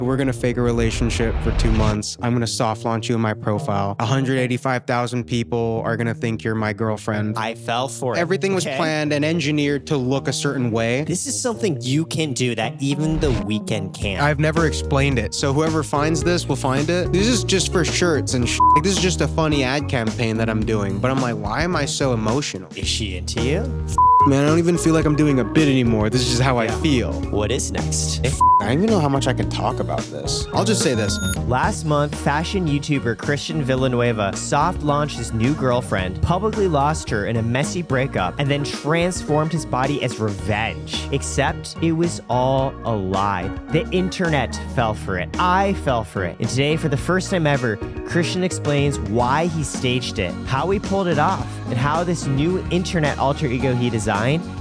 We're gonna fake a relationship for 2 months. I'm gonna soft launch you in my profile. 185,000 people are gonna think you're my girlfriend. I fell for it. Everything was planned and engineered to look a certain way. This is something you can do that even the weekend can't. I've never explained it, so whoever finds this will find it. This is just for shirts and Like, this is just a funny ad campaign that I'm doing, but I'm like, why am I so emotional? Is she into you? Man, I don't even feel like I'm doing a bit anymore. This is just how I feel. What is next? I don't even know how much I can talk about this. I'll just say this. Last month, fashion YouTuber Christian Villanueva soft launched his new girlfriend, publicly lost her in a messy breakup, and then transformed his body as revenge. Except it was all a lie. The internet fell for it. I fell for it. And today, for the first time ever, Christian explains why he staged it, how he pulled it off, and how this new internet alter ego he designed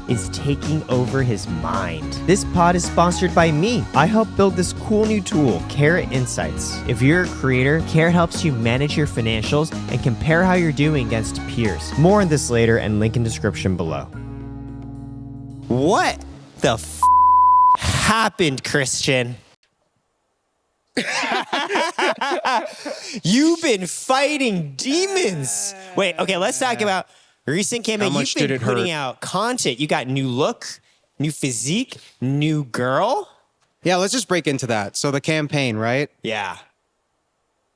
is taking over his mind. This pod is sponsored by me. I help build this cool new tool, Karat Insights. If you're a creator, Karat helps you manage your financials and compare how you're doing against peers. More on this later and link in description below. What the happened, Christian? You've been fighting demons. Wait, okay, let's talk about recent campaign. You've been putting out content. You got new look, new physique, new girl. Yeah, let's just break into that. So the campaign, right? Yeah.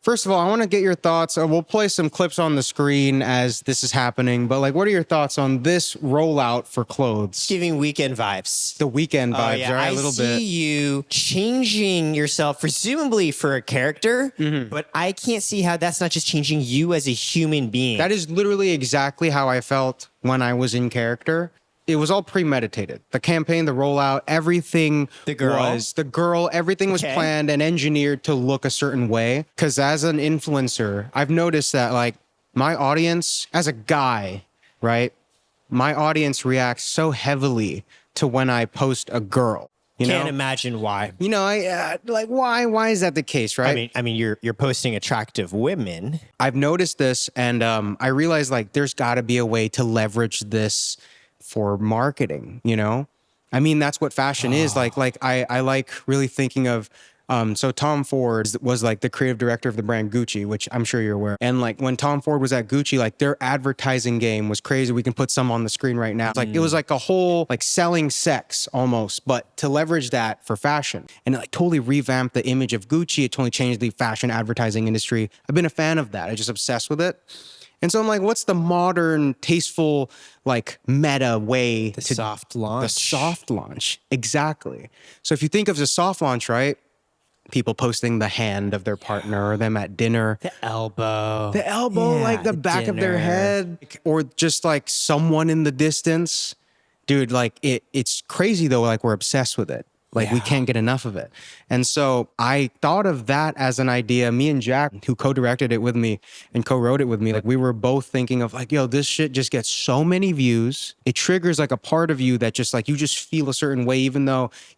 First of all, I want to get your thoughts. We'll play some clips on the screen as this is happening, but like, what are your thoughts on this rollout for clothes? Giving weekend vibes. The weekend vibes, yeah. right? A little bit. I see you changing yourself, presumably for a character, but I can't see how that's not just changing you as a human being. That is literally exactly how I felt when I was in character. It was all premeditated. The campaign, the rollout, everything everything was planned and engineered to look a certain way. Because as an influencer, I've noticed that like my audience, as a guy, right? My audience reacts so heavily to when I post a girl. You Can't know? imagine why. You know, I like why? Why is that the case, right? I mean, you're posting attractive women. I've noticed this, and I realized like there's got to be a way to leverage this for marketing, you know? I mean, that's what fashion is. Like I like really thinking of, so Tom Ford was like the creative director of the brand Gucci, which I'm sure you're aware. And like when Tom Ford was at Gucci, like their advertising game was crazy. We can put some on the screen right now. It's like, it was like a whole like selling sex almost, but to leverage that for fashion and it like totally revamped the image of Gucci. It totally changed the fashion advertising industry. I've been a fan of that. I'm just obsessed with it. And so I'm like, what's the modern, tasteful, like meta way to soft launch? The soft launch, exactly. So if you think of the soft launch, right? People posting the hand of their partner or them at dinner. The elbow, like the back of their head, or just like someone in the distance. Dude, like it's crazy though, like we're obsessed with it. Like we can't get enough of it. And so I thought of that as an idea. Me and Jack, who co-directed it with me and co-wrote it with me, like we were both thinking of like, yo, this shit just gets so many views. It triggers like a part of you that just like, you just feel a certain way, even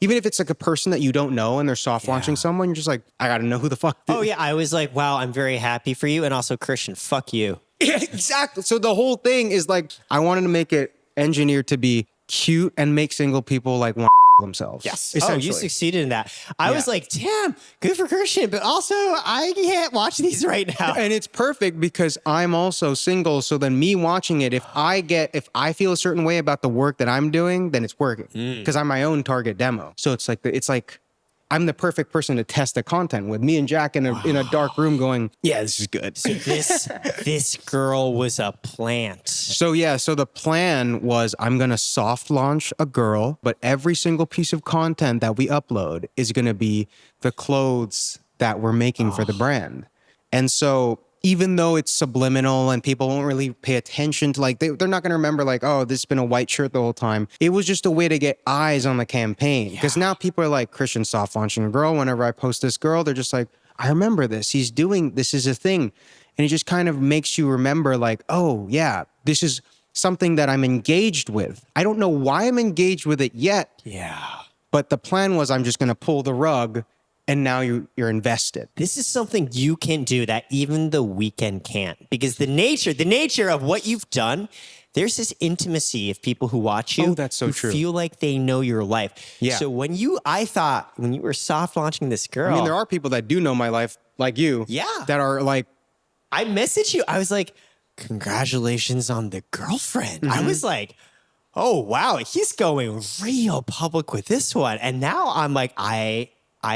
if it's like a person that you don't know and they're soft launching someone, you're just like, I gotta know who the fuck. Oh yeah, I was like, wow, I'm very happy for you. And also Christian, fuck you. Yeah, exactly. So the whole thing is like, I wanted to make it engineered to be cute and make single people like want themselves. Yes. Oh, you succeeded in that. I was like, damn, good for Christian, but also I can't watch these right now. And it's perfect because I'm also single. So then me watching it, if I feel a certain way about the work that I'm doing, then it's working because I'm my own target demo. So it's like I'm the perfect person to test the content with. Me and Jack in a dark room going, yeah, this is good. So this girl was a plant. So the plan was I'm going to soft launch a girl, but every single piece of content that we upload is going to be the clothes that we're making for the brand. And so even though it's subliminal and people won't really pay attention to like, they're not going to remember like, oh, this has been a white shirt the whole time. It was just a way to get eyes on the campaign. Because now people are like, Christian soft launching a girl. Whenever I post this girl, they're just like, I remember this. This is a thing. And it just kind of makes you remember like, oh yeah, this is something that I'm engaged with. I don't know why I'm engaged with it yet. Yeah. But the plan was I'm just going to pull the rug and now you're invested. This is something you can do that even the weekend can't, because the nature of what you've done, there's this intimacy of people who watch you. Oh, that's so who true. feel like they know your life. Yeah. So I thought when you were soft launching this girl, I mean, there are people that do know my life, like you. Yeah. That are like, I messaged you. I was like, congratulations on the girlfriend. I was like, oh, wow, he's going real public with this one. And now I'm like, I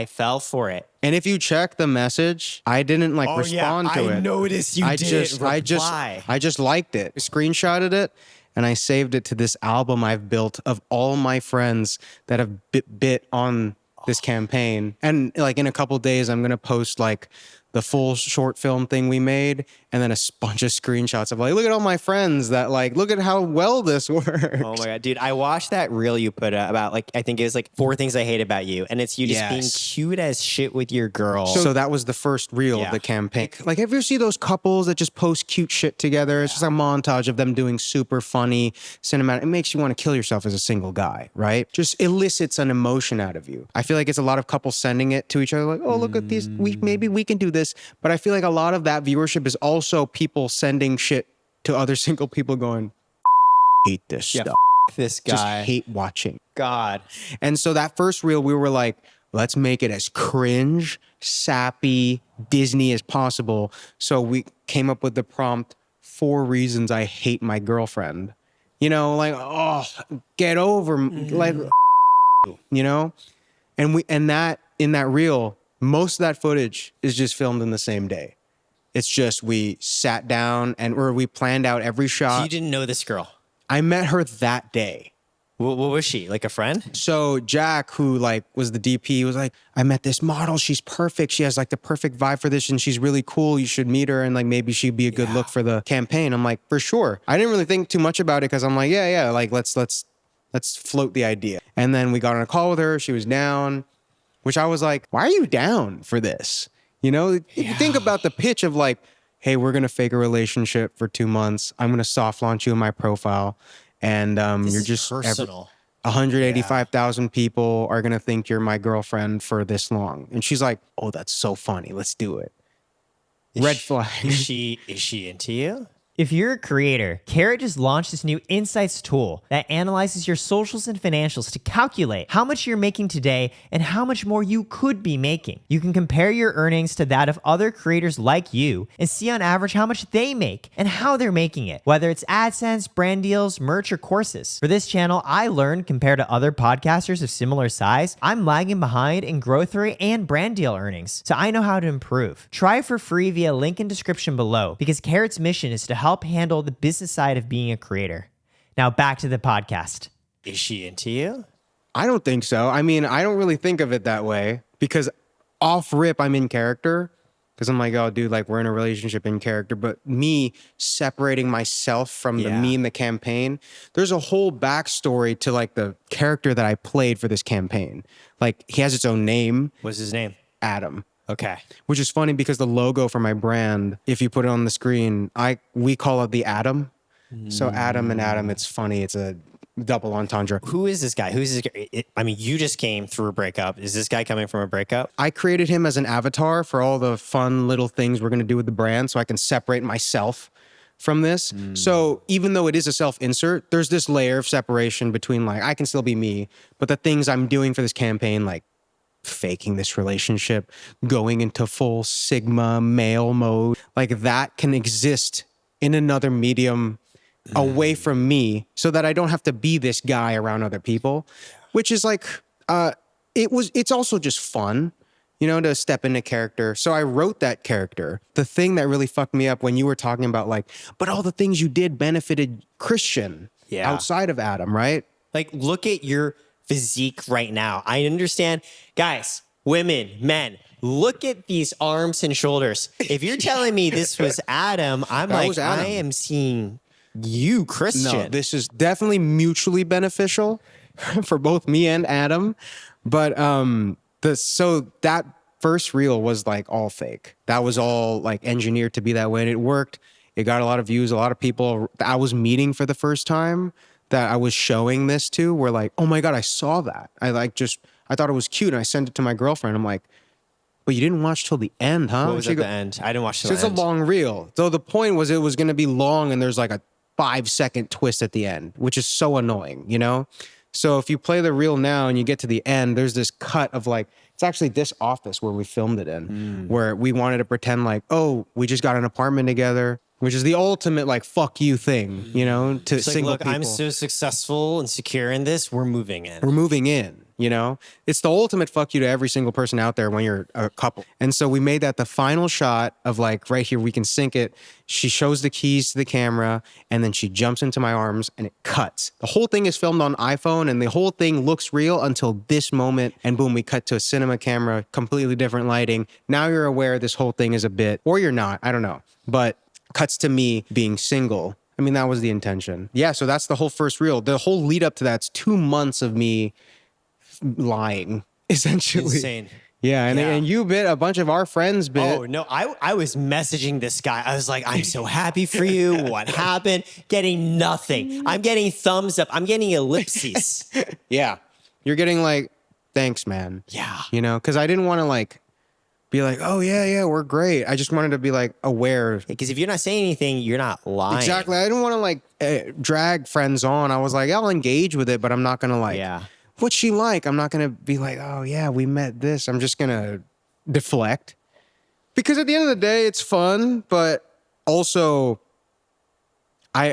fell for it. and if you check the message, I didn't like respond to it. I noticed you didn't reply. I just liked it, screenshotted it, and I saved it to this album I've built of all my friends that have bit on this campaign. And like in a couple days, I'm gonna post like the full short film thing we made, and then a bunch of screenshots of like, look at all my friends that like, look at how well this works. Oh my God, dude. I watched that reel you put out about like, I think it was like 4 things I hate about you. And it's you just being cute as shit with your girl. So that was the first reel of the campaign. Like, have you ever see those couples that just post cute shit together? It's just a montage of them doing super funny cinematic. It makes you want to kill yourself as a single guy, right? Just elicits an emotion out of you. I feel like it's a lot of couples sending it to each other, like, oh, look at these. Maybe we can do this. But I feel like a lot of that viewership is also people sending shit to other single people going, hate this stuff. This Just guy. hate watching. God. And so that first reel, we were like, let's make it as cringe, sappy, Disney as possible. So we came up with the prompt, 4 reasons I hate my girlfriend. You know, like, oh, get over, like, you know? And that, in that reel, most of that footage is just filmed in the same day. It's just we sat down or we planned out every shot. So you didn't know this girl? I met her that day. What was she? Like a friend? So Jack, who like was the DP, was like, I met this model. She's perfect. She has like the perfect vibe for this, and she's really cool. You should meet her, and like maybe she'd be a good look for the campaign. I'm like, for sure. I didn't really think too much about it because I'm like, yeah, like let's float the idea. And then we got on a call with her. She was down, which I was like, why are you down for this? You know, if you think about the pitch of like, hey, we're going to fake a relationship for 2 months. I'm going to soft launch you in my profile. And you're just personal. 185,000 people are going to think you're my girlfriend for this long. And she's like, oh, that's so funny. Let's do it. Red flag. Is she into you? If you're a creator, Karat just launched this new insights tool that analyzes your socials and financials to calculate how much you're making today and how much more you could be making. You can compare your earnings to that of other creators like you and see on average how much they make and how they're making it, whether it's AdSense, brand deals, merch, or courses. For this channel, I learned compared to other podcasters of similar size, I'm lagging behind in growth rate and brand deal earnings, so I know how to improve. Try it for free via link in description below because Karat's mission is to help handle the business side of being a creator. Now back to the podcast. Is she into you? I don't think so. I mean, I don't really think of it that way because off rip, I'm in character because I'm like, oh, dude, like we're in a relationship in character. But me separating myself from the me in the campaign, there's a whole backstory to like the character that I played for this campaign. Like he has its own name. What's his name? Adam. Okay. Which is funny because the logo for my brand, if you put it on the screen, we call it the Atom. So Adam and Adam, it's funny. It's a double entendre. Who is this guy? Who's this guy? I mean, you just came through a breakup. Is this guy coming from a breakup? I created him as an avatar for all the fun little things we're going to do with the brand so I can separate myself from this. So even though it is a self-insert, there's this layer of separation between like, I can still be me, but the things I'm doing for this campaign, like faking this relationship, going into full Sigma male mode, like that can exist in another medium away from me so that I don't have to be this guy around other people, which is like, it's also just fun, you know, to step into character. So I wrote that character. The thing that really fucked me up when you were talking about like, but all the things you did benefited Christian outside of Adam, right? Like, look at your physique right now. I understand, guys, women, men, look at these arms and shoulders. If you're telling me this was Adam, I'm like, I am seeing you, Christian. No, this is definitely mutually beneficial for both me and Adam. But so that first reel was like all fake. That was all like engineered to be that way, and it worked. It got a lot of views. A lot of people I was meeting for the first time that I was showing this to were like, oh my God, I saw that. I thought it was cute, and I sent it to my girlfriend. I'm like, but you didn't watch till the end, huh? What was at the end? I didn't watch till the end. It's a long reel. So the point was it was going to be long, and there's like a 5-second twist at the end, which is so annoying, you know? So if you play the reel now and you get to the end, there's this cut of like, it's actually this office where we filmed it in, where we wanted to pretend like, oh, we just got an apartment together, which is the ultimate like fuck you thing, you know, to It's like, single look, people. I'm so successful and secure in this. We're moving in. We're moving in, you know? It's the ultimate fuck you to every single person out there when you're a couple. And so we made that the final shot of like, right here, we can sync it. She shows the keys to the camera and then she jumps into my arms and it cuts. The whole thing is filmed on iPhone and the whole thing looks real until this moment. And boom, we cut to a cinema camera, completely different lighting. Now you're aware this whole thing is a bit, or you're not, I don't know. But cuts to me being single. I mean, that was the intention. Yeah, so that's the whole first reel. The whole lead up to that's 2 months of me lying, essentially. Insane. Yeah, and you bit, a bunch of our friends bit. Oh, no, I was messaging this guy. I was like, I'm so happy for you. What happened? Getting nothing. I'm getting thumbs up. I'm getting ellipses. Yeah. You're getting like, thanks, man. Yeah. You know, because I didn't want to like, be like, oh, yeah, we're great. I just wanted to be like aware. Because if you're not saying anything, you're not lying. Exactly. I didn't want to like drag friends on. I was like, I'll engage with it, but I'm not going to like, what's she like? I'm not going to be like, oh, yeah, we met this. I'm just going to deflect. Because at the end of the day, it's fun, but also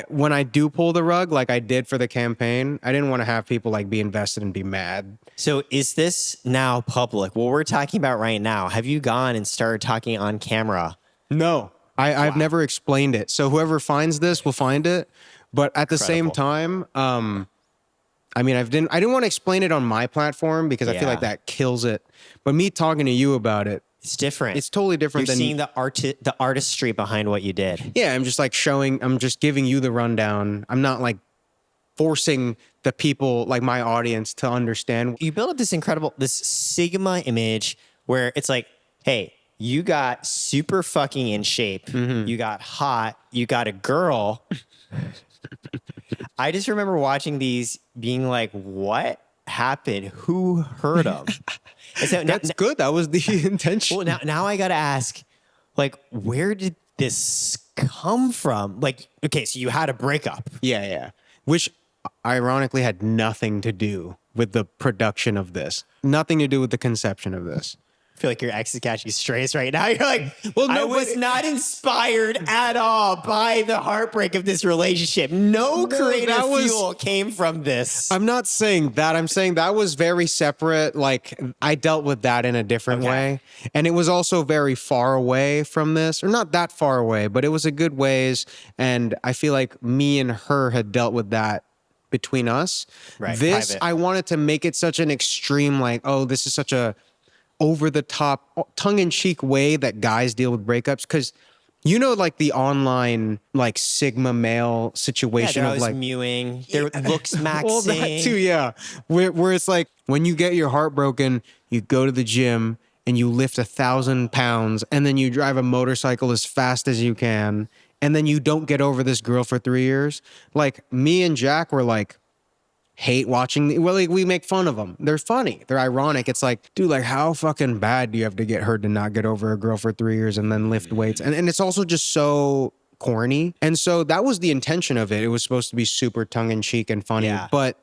when I do pull the rug, like I did for the campaign, I didn't want to have people like be invested and be mad. So is this now public? What we're talking about right now, have you gone and started talking on camera? No, I've never explained it. So whoever finds this will find it. But at the same time, I mean, I didn't want to explain it on my platform because I feel like that kills it. But me talking to you about it, It's different. it's totally different You're than seeing the artistry behind what you did. Yeah, I'm just like I'm just giving you the rundown. I'm not like forcing the people, like my audience, to understand. You build up this Sigma image where it's like, hey, you got super fucking in shape. You got hot. You got a girl. I just remember watching these being like, what happened? Who hurt him? And so That's good. That was the intention. Well, now I got to ask, like, where did this come from? Like, okay, so you had a breakup. Yeah. Which ironically had nothing to do with the production of this. Nothing to do with the conception of this. I feel like your ex is catching strays right now. You're like, Well, no, I was but- not inspired at all by the heartbreak of this relationship. No creative that was- fuel came from this. I'm not saying that. I'm saying that was very separate. Like I dealt with that in a different way. And it was also very far away from this, or not that far away, but it was a good ways. And I feel like me and her had dealt with that between us. Right, This, private. I wanted to make it such an extreme, like, oh, this is such a over the top, tongue in cheek way that guys deal with breakups. Cause you know, like the online, like Sigma male situation they're of always like, mewing. They're looks maxing. well, that too, yeah. Where it's like when you get your heart broken, you go to the gym and you lift 1,000 pounds, and then you drive a motorcycle as fast as you can, and then you don't get over this girl for 3 years. Like me and Jack were like, hate watching. Well, like we make fun of them. They're funny. They're ironic. It's like, dude, like how fucking bad do you have to get hurt to not get over a girl for 3 years and then lift weights? And it's also just so corny. And so that was the intention of it. It was supposed to be super tongue in cheek and funny. Yeah. But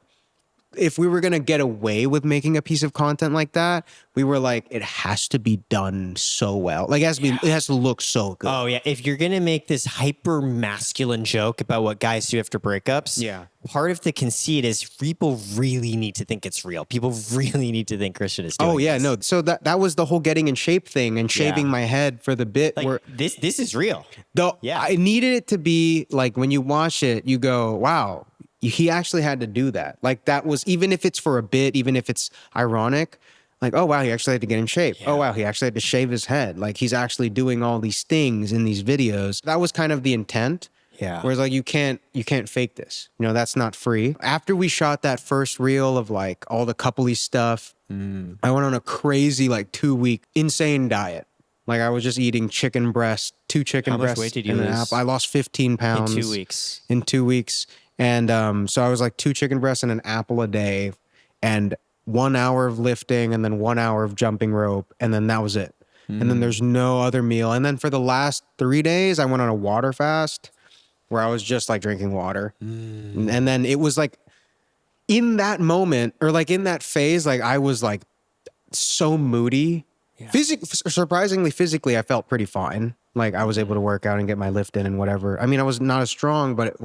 if we were going to get away with making a piece of content like that, we were like, it has to be done so well. Like it has to look so good. Oh yeah, if you're gonna make this hyper masculine joke about what guys do after breakups, part of the conceit is people really need to think it's real. People really need to think Christian is doing Oh yeah, this. no. So that was the whole getting in shape thing and shaving my head for the bit. Like where this is real. I needed it to be like when you watch it, you go, wow, he actually had to do that. Like that was, even if it's for a bit, even if it's ironic, like, oh wow, he actually had to get in shape. Oh wow, he actually had to shave his head. Like he's actually doing all these things in these videos. That was kind of the intent. Yeah. Whereas like you can't fake this. You know, that's not free. After we shot that first reel of like all the coupley stuff, I went on a crazy like 2-week insane diet. Like I was just eating chicken breast, 2 chicken How much breasts weight did you and an lose? apple. I lost 15 pounds In 2 weeks. in 2 weeks. And so I was like 2 chicken breasts and an apple a day and 1 hour of lifting and then 1 hour of jumping rope. And then that was it. And then there's no other meal. And then for the last 3 days, I went on a water fast where I was just like drinking water. And then it was like in that moment or like in that phase, like I was like so moody. Surprisingly, physically, I felt pretty fine. Like I was able to work out and get my lift in and whatever. I mean, I was not as strong, but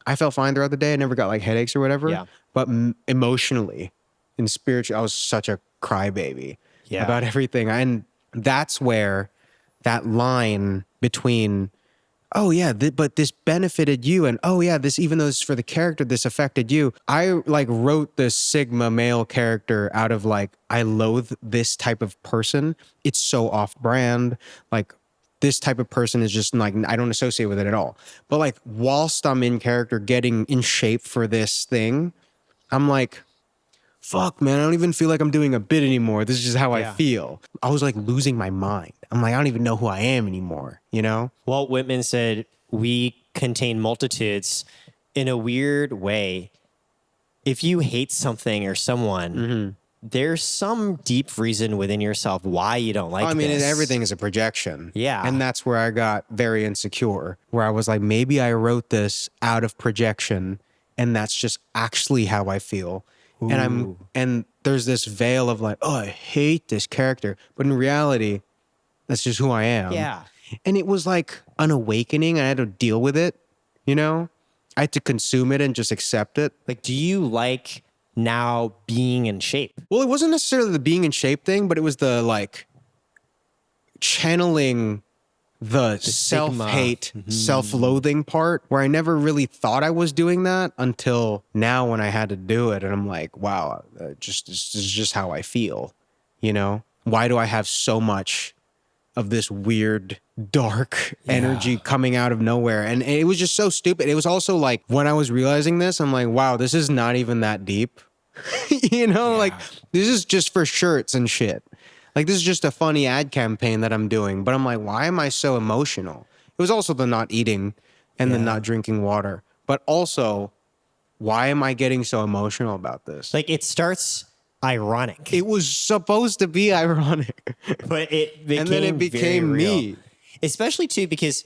I felt fine throughout the day. I never got like headaches or whatever. Yeah. But emotionally and spiritually, I was such a crybaby about everything. And that's where that line between, oh yeah, but this benefited you, and oh yeah, this, even though this is for the character, this affected you. I like wrote this Sigma male character out of like, I loathe this type of person. It's so off brand. Like this type of person is just like, I don't associate with it at all. But like whilst I'm in character getting in shape for this thing, I'm like, fuck, man, I don't even feel like I'm doing a bit anymore. This is just how I feel. I was like losing my mind. I'm like, I don't even know who I am anymore, you know? Walt Whitman said, we contain multitudes. In a weird way, if you hate something or someone, there's some deep reason within yourself why you don't like this. Everything is a projection. Yeah. And that's where I got very insecure, where I was like, maybe I wrote this out of projection and that's just actually how I feel. And there's this veil of like, oh, I hate this character. But in reality, that's just who I am. Yeah. And it was like an awakening. I had to deal with it, you know? I had to consume it and just accept it. Like, do you like now being in shape? Well, it wasn't necessarily the being in shape thing, but it was the like channeling the self-hate, self-loathing part, where I never really thought I was doing that until now when I had to do it. And I'm like, wow, this is just how I feel, you know? Why do I have so much of this weird, dark energy coming out of nowhere? And it was just so stupid. It was also like, when I was realizing this, I'm like, wow, this is not even that deep. You know, like this is just for shirts and shit. Like this is just a funny ad campaign that I'm doing. But I'm like, why am I so emotional? It was also the not eating and the not drinking water. But also, why am I getting so emotional about this? Like, it starts ironic. It was supposed to be ironic. But it became, and then it became me. Especially too, because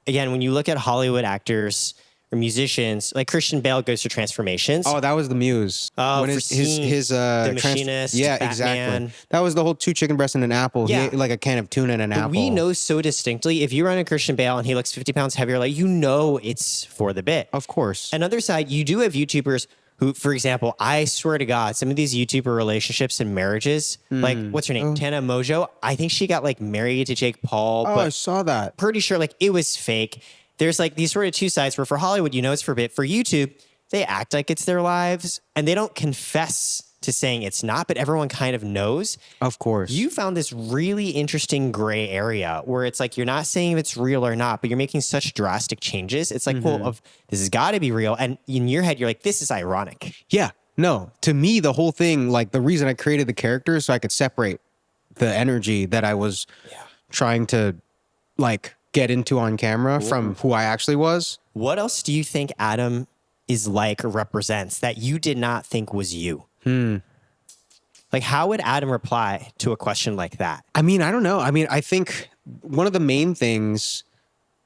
again, when you look at Hollywood actors or musicians, like Christian Bale goes through transformations. Oh, that was the muse. Oh, when for The Machinist, yeah, Batman. exactly. That was the whole 2 chicken breasts and an apple. Yeah. He ate like a can of tuna and an apple. We know so distinctly, if you run a Christian Bale and he looks 50 pounds heavier, like, you know it's for the bit. Of course. Another side, you do have YouTubers who, for example, I swear to God, some of these YouTuber relationships and marriages, like, what's her name? Tana Mojo. I think she got like married to Jake Paul. Oh, but I saw that. pretty sure like it was fake. There's like these sort of two sides where for Hollywood, you know it's for bit. For YouTube, they act like it's their lives and they don't confess to saying it's not, but everyone kind of knows. Of course. You found this really interesting gray area where it's like you're not saying if it's real or not, but you're making such drastic changes. It's like, well, this has got to be real. And in your head, you're like, this is ironic. Yeah. No, to me, the whole thing, like the reason I created the character is so I could separate the energy that I was trying to like get into on camera from who I actually was. What else do you think Adam is like or represents that you did not think was you? Like, how would Adam reply to a question like that? I mean, I don't know. I mean, I think one of the main things,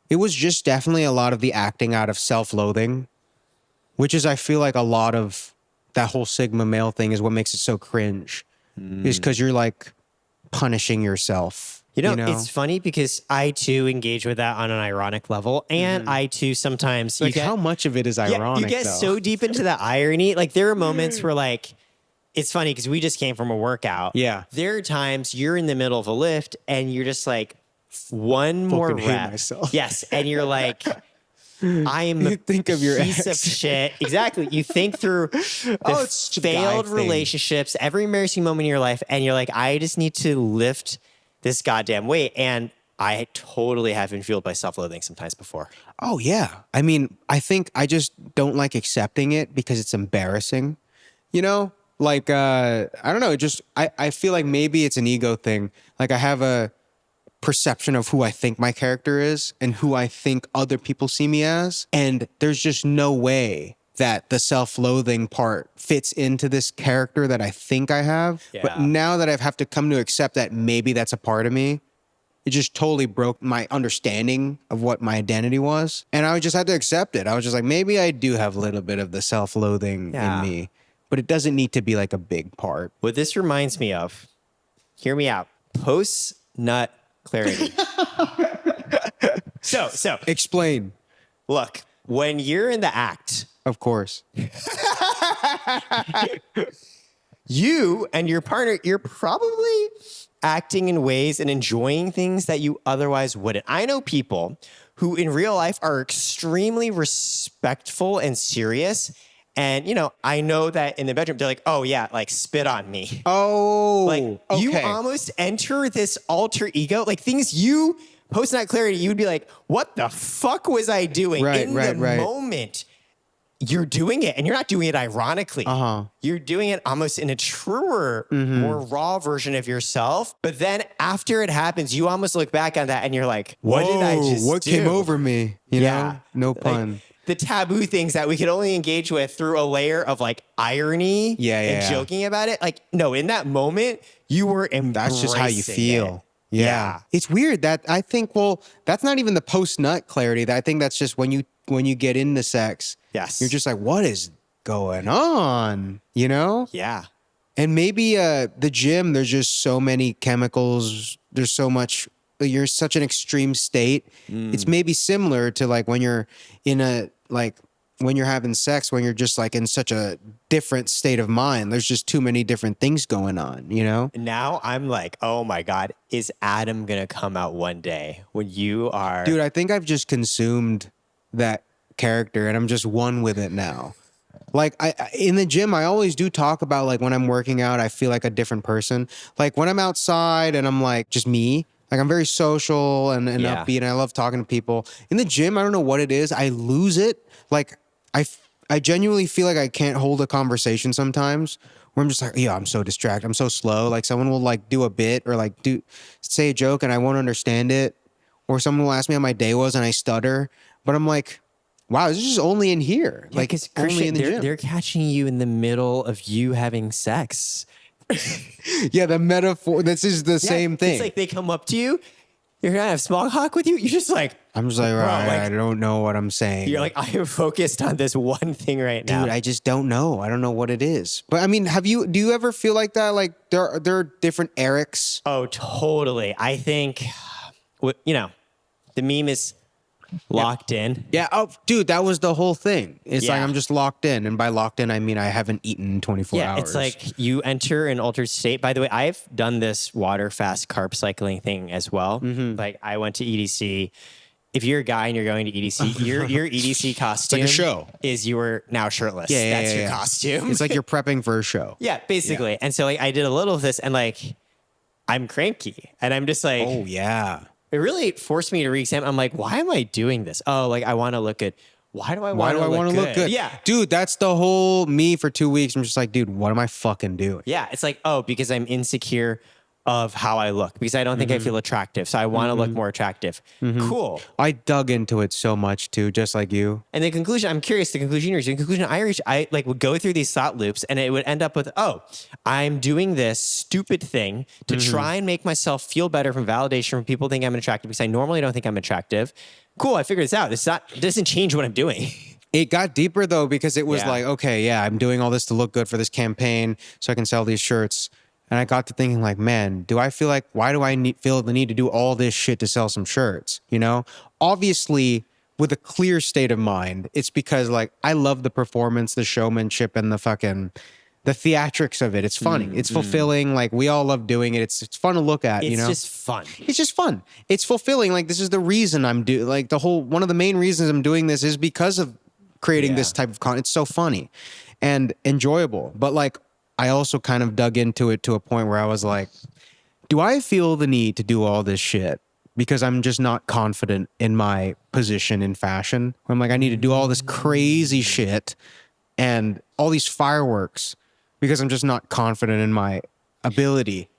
it was just definitely a lot of the acting out of self-loathing, which is, I feel like a lot of that whole Sigma male thing is what makes it so cringe, is because you're like punishing yourself. You know, it's funny because I too engage with that on an ironic level. And I too sometimes... Like, how much of it is ironic, you get though? so deep into the irony. Like, there are moments where, like, it's funny because we just came from a workout. Yeah. There are times you're in the middle of a lift and you're just like, one more Fucking hate rep. myself. Yes. And you're like... I am You think of your piece ex. of shit. Exactly. You think through the it's just a guy failed thing. relationships, every embarrassing moment in your life, and you're like, I just need to lift this goddamn weight. And I totally have been fueled by self-loathing sometimes before. Oh, yeah. I mean, I think I just don't like accepting it because it's embarrassing, you know? Like, I don't know, I feel like maybe it's an ego thing. Like, I have a perception of who I think my character is and who I think other people see me as. And there's just no way that the self-loathing part fits into this character that I think I have. Yeah. But now that I have to come to accept that maybe that's a part of me, it just totally broke my understanding of what my identity was. And I just had to accept it. I was just like, maybe I do have a little bit of the self-loathing Yeah. in me, but it doesn't need to be like a big part. What this reminds me of, hear me out, post-nut clarity. So Explain. look, when you're in the act, Of course. you and your partner, you're probably acting in ways and enjoying things that you otherwise wouldn't. I know people who in real life are extremely respectful and serious. And, you know, I know that in the bedroom, they're like, oh, yeah, like spit on me. Oh, Like you okay. almost enter this alter ego, like things you post not clarity, you would be like, what the fuck was I doing? Right, in right, the right. moment, you're doing it and you're not doing it ironically. Uh-huh. You're doing it almost in a truer, more raw version of yourself. But then after it happens, you almost look back on that and you're like, what did I Whoa, just what do? came over me? You know? No Like, pun. the taboo things that we could only engage with through a layer of like irony and joking about it. Like, no, in that moment, you were embracing That's just how you it. feel. Yeah. It's weird that I think, well, that's not even the post-nut clarity. I think that's just when you get into sex. Yes. You're just like, what is going on? You know? Yeah. And maybe the gym, there's just so many chemicals. There's so much, you're such an extreme state. It's maybe similar to like when you're in a, like when you're having sex, when you're just like in such a different state of mind. There's just too many different things going on, you know? Now I'm like, oh my God, is Adam going to come out one day when you are. Dude, I think I've just consumed that character and I'm just one with it now. Like in the gym, I always do talk about like when I'm working out, I feel like a different person. Like when I'm outside and I'm like just me, like I'm very social and Yeah. upbeat and I love talking to people. In the gym, I don't know what it is. I lose it. Like I genuinely feel like I can't hold a conversation sometimes where I'm just like, yeah, I'm so distracted. I'm so slow. Like someone will like do a bit or like say a joke and I won't understand it. Or someone will ask me how my day was and I stutter. But I'm like, wow, this is just only in here. Yeah, like 'cause only Christian, in the gym. they're catching you in the middle of you having sex. Yeah, the metaphor, this is the same thing. It's like they come up to you, you're going to have small talk with you. You're just like, I'm just like, bro, right, like- I don't know what I'm saying. you're like, I am focused on this one thing right now. Dude, I just don't know. I don't know what it is. But I mean, do you ever feel like that? Like there are different Erics. Oh, totally. I think, you know, the meme is locked in. Yeah. Oh, dude, that was the whole thing. It's like Yeah. I'm just locked in. And by locked in, I mean I haven't eaten in 24 Yeah, hours. it's like you enter an altered state. By the way, I've done this water fast carb cycling thing as well. Mm-hmm. Like I went to EDC. If you're a guy and you're going to EDC, your EDC costume like a show. is you are now shirtless. Yeah, That's your yeah. costume. It's like you're prepping for a show. yeah, basically. And so like I did a little of this and like I'm cranky and I'm just like, Oh, yeah. it really forced me to re-examine. I'm like, why am I doing this? Oh, like I want to look good. Why do I Why want do I want to look good? Yeah. Dude, that's the whole me for 2 weeks. I'm just like, dude, what am I fucking doing? Yeah, it's like, oh, because I'm insecure of how I look, because I don't think I feel attractive. So I want to look more attractive. Cool. I dug into it so much too, just like you. And the conclusion, I'm curious, the conclusion I reached, I like would go through these thought loops and it would end up with, oh, I'm doing this stupid thing to try and make myself feel better from validation from people think I'm attractive because I normally don't think I'm attractive. Cool, I figured this out. It doesn't change what I'm doing. It got deeper though, because it was Yeah. like, okay, yeah, I'm doing all this to look good for this campaign so I can sell these shirts. And I got to thinking like, man, do I feel like, why do I feel the need to do all this shit to sell some shirts? You know, obviously with a clear state of mind, it's because like, I love the performance, the showmanship and the theatrics of it. It's funny. It's fulfilling. Like we all love doing it. It's fun to look at, you know? It's just fun. It's just fun. It's fulfilling. Like this is the reason I'm doing, like one of the main reasons I'm doing this is because of creating this type of content. It's so funny and enjoyable. But like, I also kind of dug into it to a point where I was like, do I feel the need to do all this shit because I'm just not confident in my position in fashion? I'm like, I need to do all this crazy shit and all these fireworks because I'm just not confident in my ability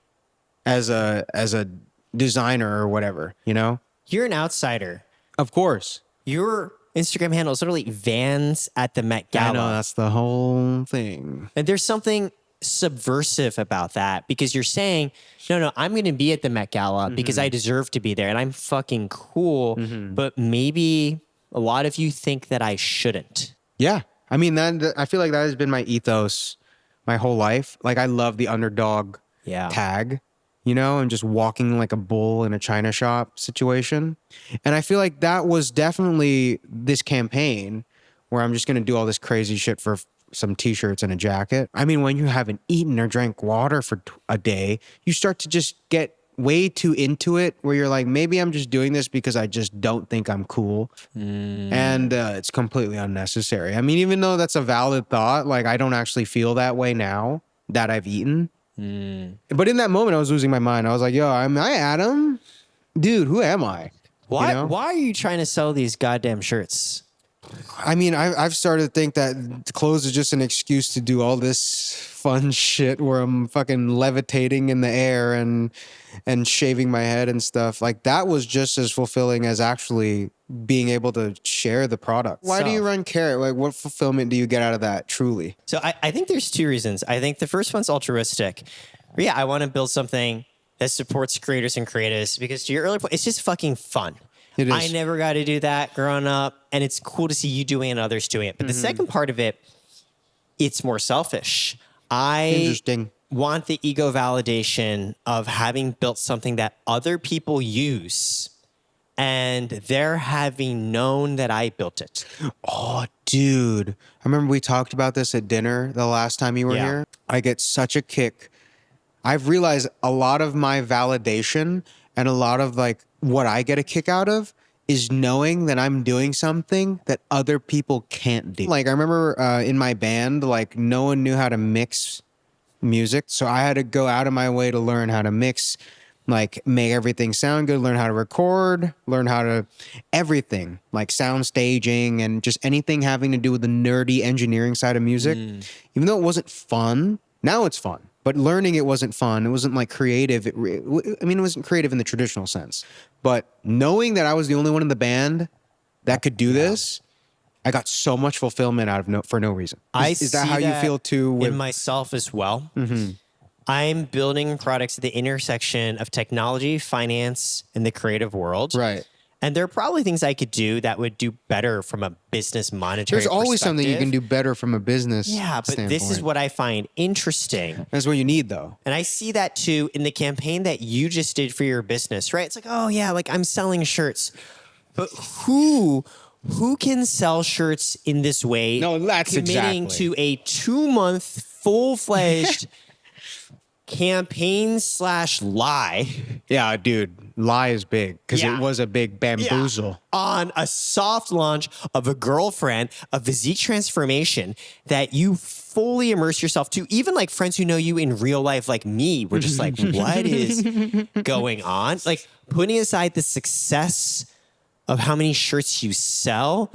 as a designer or whatever, you know? You're an outsider. Of course. Your Instagram handle is literally Vans at the Met Gala. I know, that's the whole thing. And there's something subversive about that because you're saying, no, I'm going to be at the Met Gala because I deserve to be there and I'm fucking cool. But maybe a lot of you think that I shouldn't. Yeah. I mean, I feel like that has been my ethos my whole life. Like, I love the underdog tag, and just walking like a bull in a china shop situation. And I feel like that was definitely this campaign where I'm just going to do all this crazy shit for some t-shirts and a jacket. I mean, when you haven't eaten or drank water for a day, you start to just get way too into it where you're like, maybe I'm just doing this because I just don't think I'm cool. And it's completely unnecessary. I mean, even though that's a valid thought, like I don't actually feel that way now that I've eaten. But in that moment, I was losing my mind. I was like, yo, am I Adam? Dude, who am I? Why are you trying to sell these goddamn shirts? I mean, I've started to think that clothes is just an excuse to do all this fun shit where I'm fucking levitating in the air and shaving my head and stuff. Like that was just as fulfilling as actually being able to share the product. Why do you run Karat? Like what fulfillment do you get out of that truly? So I think there's two reasons. I think the first one's altruistic. But yeah, I want to build something that supports creators and creatives because to your earlier point, it's just fucking fun. It is. I never got to do that growing up, and it's cool to see you doing it and others doing it. But the second part of it, it's more selfish. I want the ego validation of having built something that other people use, and they're having known that I built it. Oh, dude. I remember we talked about this at dinner the last time you were here. I get such a kick. I've realized a lot of my validation and a lot of like what I get a kick out of is knowing that I'm doing something that other people can't do. Like I remember in my band, like no one knew how to mix music. So I had to go out of my way to learn how to mix, like make everything sound good, learn how to record, learn how to everything, like sound staging and just anything having to do with the nerdy engineering side of music. Even though it wasn't fun, now it's fun. But learning it wasn't fun. It wasn't like creative. It wasn't creative in the traditional sense. But knowing that I was the only one in the band that could do this, I got so much fulfillment out of for no reason. Is that how you feel too? In myself as well. I'm building products at the intersection of technology, finance, and the creative world. Right. And there are probably things I could do that would do better from a business monetary There's always something you can do better from a business standpoint. This is what I find interesting. That's what you need, though. And I see that, too, in the campaign that you just did for your business, right? It's like, oh, yeah, like I'm selling shirts. But who can sell shirts in this way? No, that's committing to a 2-month full-fledged campaign/lie. Yeah, dude, lie is big because it was a big bamboozle. On a soft launch of a girlfriend, a physique transformation that you fully immerse yourself to. Even like friends who know you in real life, like me, were just like, what is going on? Like putting aside the success of how many shirts you sell,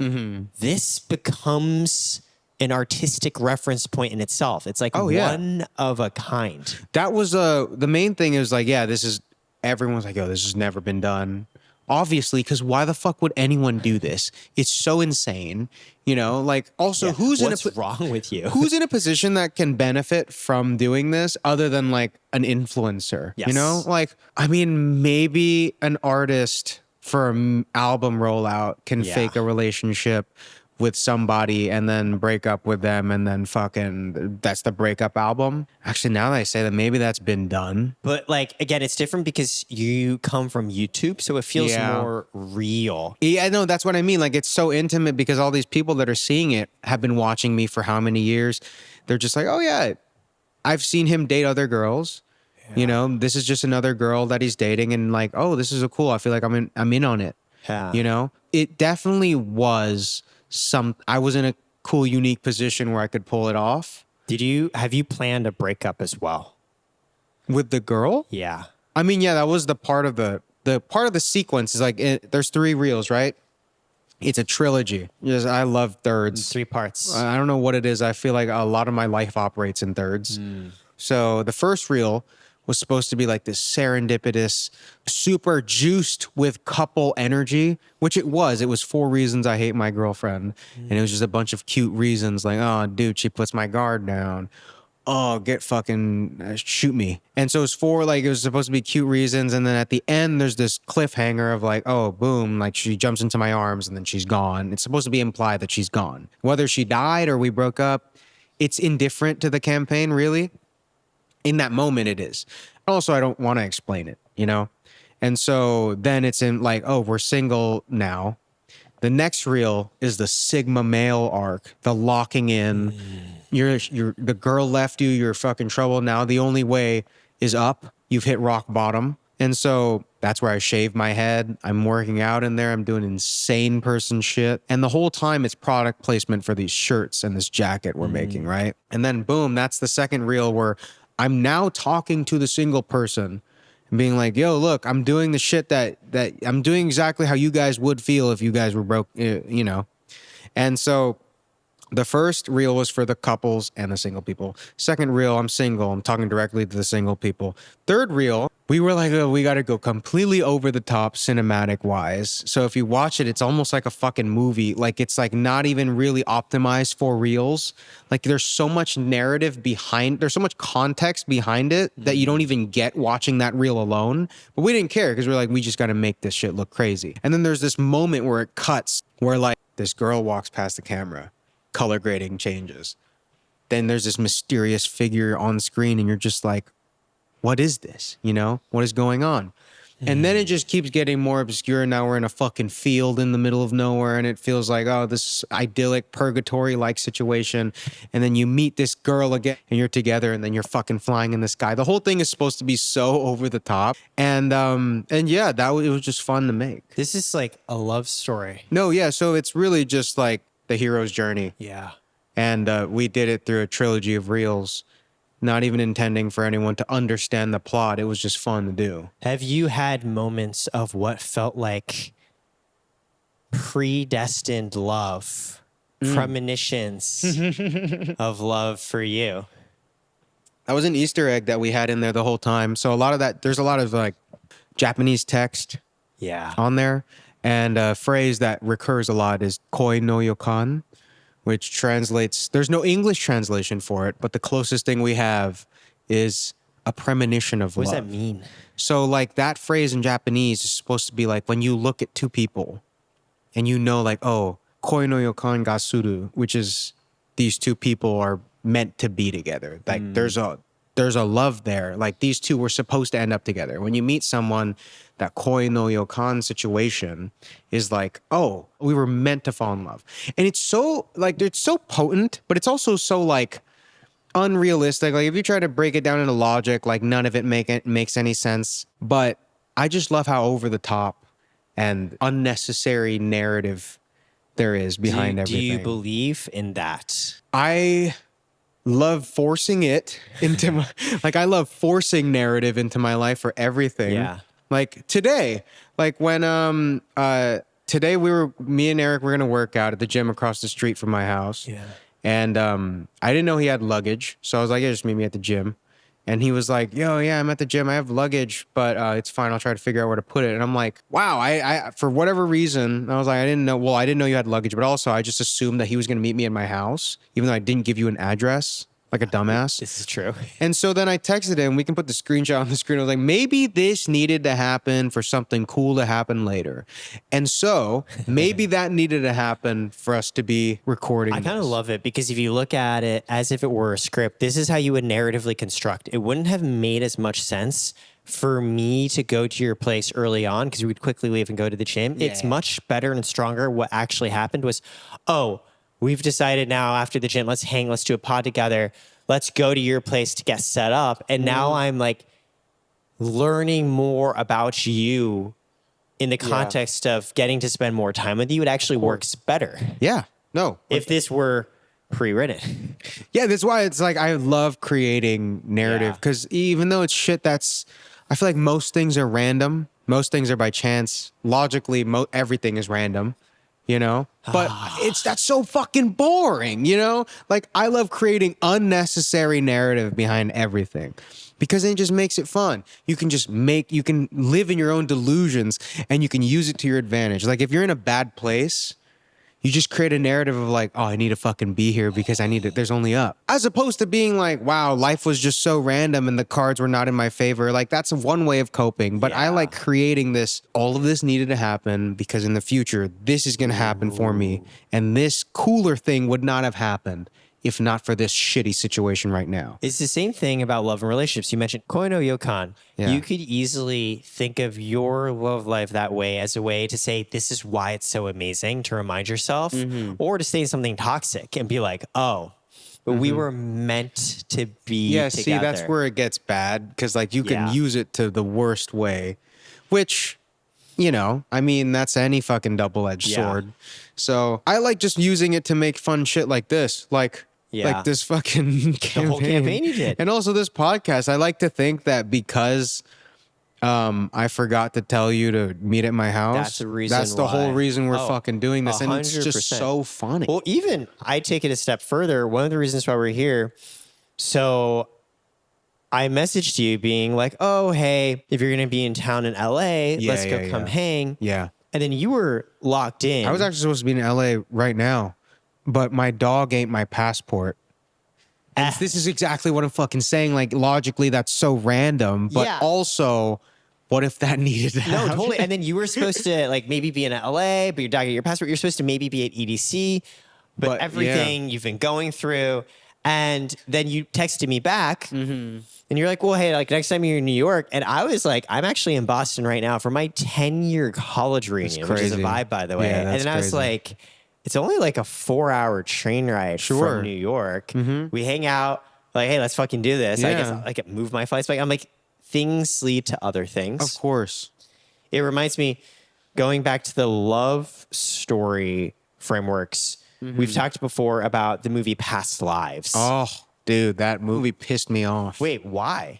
this becomes an artistic reference point in itself. It's like one of a kind. That was the main thing is like, everyone's like, yo, this has never been done. Obviously, because why the fuck would anyone do this? It's so insane. Like also what's wrong with you? Who's in a position that can benefit from doing this other than like an influencer? Yes. Like, I mean, maybe an artist for an album rollout can fake a relationship with somebody and then break up with them and then fucking that's the breakup album. Actually, now that I say that, maybe that's been done. But like, again, it's different because you come from YouTube, so it feels more real. Yeah, no, that's what I mean. Like, it's so intimate because all these people that are seeing it have been watching me for how many years? They're just like, oh yeah, I've seen him date other girls. This is just another girl that he's dating and like, oh, this is cool. I feel like I'm in on it. Yeah. It definitely was I was in a cool, unique position where I could pull it off. Have you planned a breakup as well? With the girl? Yeah. I mean, that was the part of the part of the sequence is like, there's 3 reels, right? It's a trilogy. Yes, I love thirds. 3 parts. I don't know what it is. I feel like a lot of my life operates in thirds. So the first reel was supposed to be like this serendipitous, super juiced with couple energy, which it was. It was 4 reasons I hate my girlfriend. And it was just a bunch of cute reasons like, oh, dude, she puts my guard down. oh, get fucking shoot me. And so it's for like, it was supposed to be cute reasons. And then at the end, there's this cliffhanger of like, oh, boom, like she jumps into my arms and then she's gone. It's supposed to be implied that she's gone. Whether she died or we broke up, it's indifferent to the campaign, really. In that moment, it is. Also, I don't want to explain it, you know? And so then it's in like, oh, we're single now. The next reel is the Sigma male arc, the locking in. You're the girl left you, you're fucking trouble. Now the only way is up. You've hit rock bottom. And so that's where I shave my head. I'm working out in there. I'm doing insane person shit. And the whole time it's product placement for these shirts and this jacket we're making, right? And then boom, that's the second reel where I'm now talking to the single person and being like, yo, look, I'm doing the shit that I'm doing exactly how you guys would feel if you guys were broke, you know? And so the first reel was for the couples and the single people. Second reel, I'm single. I'm talking directly to the single people. Third reel, we were like, oh, we got to go completely over the top cinematic wise. So if you watch it, it's almost like a fucking movie. Like it's like not even really optimized for reels. Like there's so much narrative behind, there's so much context behind it that you don't even get watching that reel alone. But we didn't care because we're like, we just got to make this shit look crazy. And then there's this moment where it cuts where like this girl walks past the camera. Color grading changes. Then there's this mysterious figure on screen and you're just like, what is this? You know, what is going on? And then it just keeps getting more obscure. Now we're in a fucking field in the middle of nowhere and it feels like, oh, this idyllic purgatory-like situation. And then you meet this girl again and you're together and then you're fucking flying in the sky. The whole thing is supposed to be so over the top. And yeah, it was just fun to make. This is like a love story. No, yeah. So it's really just like the hero's journey. Yeah. And we did it through a trilogy of reels, not even intending for anyone to understand the plot. It was just fun to do. Have you had moments of what felt like predestined love, premonitions of love for you? That was an Easter egg that we had in there the whole time. So a lot of that, there's a lot of like Japanese text on there. And a phrase that recurs a lot is koi no yokan, which translates, there's no English translation for it, but the closest thing we have is a premonition of love. What does that mean? So like that phrase in Japanese is supposed to be like when you look at two people and you know like, oh, koi no yokan ga suru, which is these two people are meant to be together. Like there's a love there. Like these two were supposed to end up together. When you meet someone, that koi no yokan situation is like, oh, we were meant to fall in love. And it's so like, it's so potent, but it's also so like unrealistic. Like if you try to break it down into logic, like none of it makes any sense. But I just love how over the top and unnecessary narrative there is behind everything. Do you believe in that? I love forcing it into my, like I love forcing narrative into my life for everything. Yeah. Like today, like when today me and Eric were gonna work out at the gym across the street from my house. Yeah. And I didn't know he had luggage, so I was like, yeah, just meet me at the gym. And he was like, yo, yeah, I'm at the gym. I have luggage, but it's fine. I'll try to figure out where to put it. And I'm like, wow, I for whatever reason, I was like, I didn't know you had luggage, but also I just assumed that he was going to meet me at my house, even though I didn't give you an address, like a dumbass. This is true. And so then I texted him, we can put the screenshot on the screen. I was like, maybe this needed to happen for something cool to happen later. And so maybe that needed to happen for us to be recording. I kind of love it because if you look at it as if it were a script, this is how you would narratively construct. It wouldn't have made as much sense for me to go to your place early on because we would quickly leave and go to the gym. Yeah. It's much better and stronger. What actually happened was, oh, we've decided now after the gym, let's do a pod together. Let's go to your place to get set up. And now I'm like learning more about you in the context of getting to spend more time with you. It actually works better. Yeah. No. If this were pre-written. Yeah, that's why it's like I love creating narrative because even though it's shit I feel like most things are random. Most things are by chance. Logically, everything is random. You know, but that's so fucking boring, you know, like I love creating unnecessary narrative behind everything because it just makes it fun. You can live in your own delusions and you can use it to your advantage. Like if you're in a bad place, you just create a narrative of like, oh, I need to fucking be here because I need to, there's only up. As opposed to being like, wow, life was just so random and the cards were not in my favor. Like that's one way of coping. But I Yeah. like creating this, all of this needed to happen because in the future, this is going to happen for me. And this cooler thing would not have happened if not for this shitty situation right now. It's the same thing about love and relationships. You mentioned Koi no Yokan. Yeah. You could easily think of your love life that way as a way to say, this is why it's so amazing, to remind yourself, or to say something toxic and be like, oh, but we were meant to be Yeah, together. see, that's where it gets bad because like you can Yeah. use it to the worst way, which, you know, I mean, that's any fucking double-edged Yeah. sword. So I like just using it to make fun shit like this, like this fucking campaign. whole campaign you did. And also this podcast. I like to think that because I forgot to tell you to meet at my house. That's the reason That's the whole why. reason we're Oh, fucking doing this. And it's just 100%. so funny. Well, even I take it a step further. One of the reasons why we're here. So I messaged you being like, oh, hey, if you're going to be in town in LA, let's go come hang. Yeah. And then you were locked in. I was actually supposed to be in LA right now, but my dog ain't my passport. And this is exactly what I'm fucking saying. Like, logically, that's so random, but Yeah. also, what if that needed to No, happen? totally. And then you were supposed to like maybe be in LA, but your dog got your passport. You're supposed to maybe be at EDC, but But, everything you've been going through. And then you texted me back and you're like, well, hey, like next time you're in New York. And I was like, I'm actually in Boston right now for my 10-year college reunion, which is a crazy. vibe, by the way. Yeah, and that's then I was crazy. like, it's only like a 4-hour train ride Sure. from New York. We hang out, like, hey, let's fucking do this. I guess Yeah. I can move my flights back. I'm like, things lead to other things. Of course. It reminds me, going back to the love story frameworks, we've talked before about the movie Past Lives. Oh, dude, that movie pissed me off. Wait, why?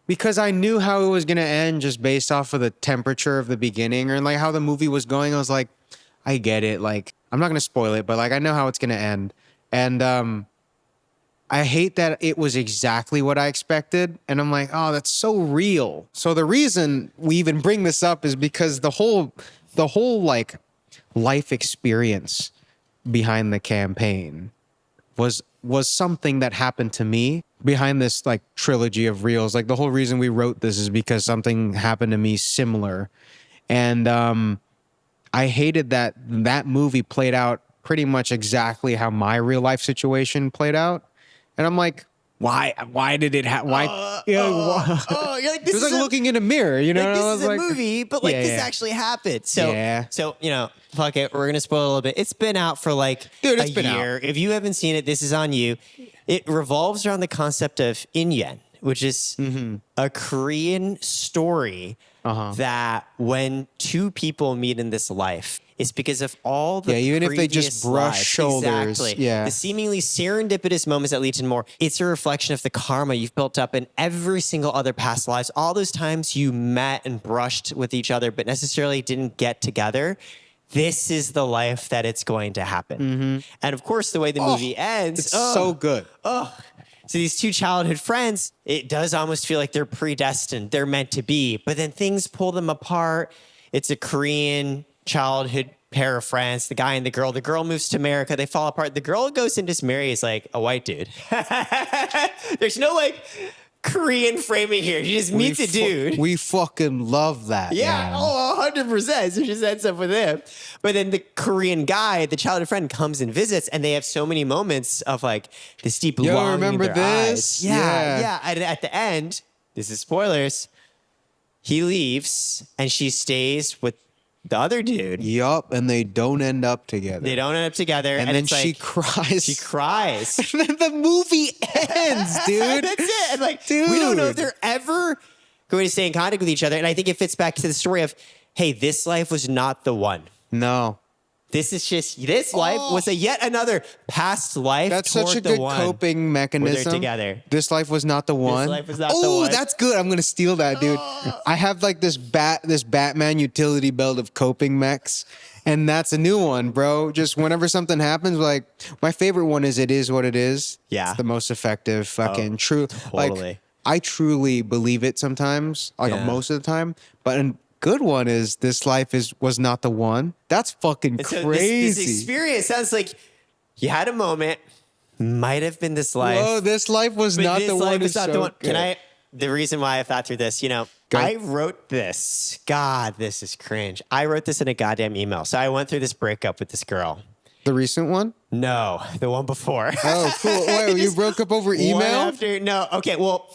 Because I knew how it was going to end just based off of the temperature of the beginning or like how the movie was going. I was like, I get it. Like, I'm not going to spoil it, but like, I know how it's going to end. And I hate that it was exactly what I expected. And I'm like, oh, that's so real. So the reason we even bring this up is because the whole like life experience behind the campaign was something that happened to me behind this like trilogy of reels. Like the whole reason we wrote this is because something happened to me similar. And I hated that movie played out pretty much exactly how my real life situation played out. And I'm like, why did it happen? Why? You're like, It this was is like looking in a mirror, you know? like, and I this was is a like, movie, but like Yeah, this yeah. actually happened. So, Yeah. so you know, fuck it. We're gonna spoil a little bit. It's been out for like Dude, a it's been out. year. If you haven't seen it, this is on you. It revolves around the concept of inyen, which is a Korean story that when two people meet in this life, it's because of all the Yeah, even if they just previous brush lives. shoulders, Exactly. yeah. The seemingly serendipitous moments that lead to more. It's a reflection of the karma you've built up in every single other past lives. All those times you met and brushed with each other, but necessarily didn't get together. This is the life that it's going to happen. And of course, the way the movie ends, It's so good. so these two childhood friends, it does almost feel like they're predestined. They're meant to be, but then things pull them apart. It's a Korean childhood pair of friends, the guy and the girl. The girl moves to America. They fall apart. The girl goes and just marries like a white dude. There's no like Korean framing here. She just meets a dude. We fucking love that. Yeah, man. oh, 100%. So she ends up with him. But then the Korean guy, the childhood friend, comes and visits, and they have so many moments of like this deep Yo, longing remember in their this? eyes. Yeah, Yeah. yeah. And at the end, this is spoilers, he leaves, and she stays with the other dude. Yup, and they don't end up together. They don't end up together. and then it's she like, cries. she cries. And then the movie ends, dude. That's it. And like, we don't know if Dude. they're ever going to stay in contact with each other. And I think it fits back to the story of, hey, this life was not the one. No. This is just, this life was a yet another past life. That's toward such a the good one coping where they're mechanism. together. This life was not the one. life was not the Oh, one. that's good. I'm gonna steal that, dude. I have like this Batman utility belt of coping mechs, and that's a new one, bro. Just whenever something happens, like my favorite one is "It Is What It Is." Yeah. It's the most effective, fucking true. totally. Like I truly believe it sometimes, like Yeah. most of the time, but good one is this life was not the one. That's fucking And so crazy. this experience sounds like you had a moment, might have been this life. Whoa, this life was but not this the life one. is Is not so the one. good. Can I? The reason why I thought through this, you know, Go. I wrote this. God, this is cringe. I wrote this in a goddamn email. So I went through this breakup with this girl. The recent one? No, the one before. Oh, cool. Wait, you broke up over One email? after, no, okay, well,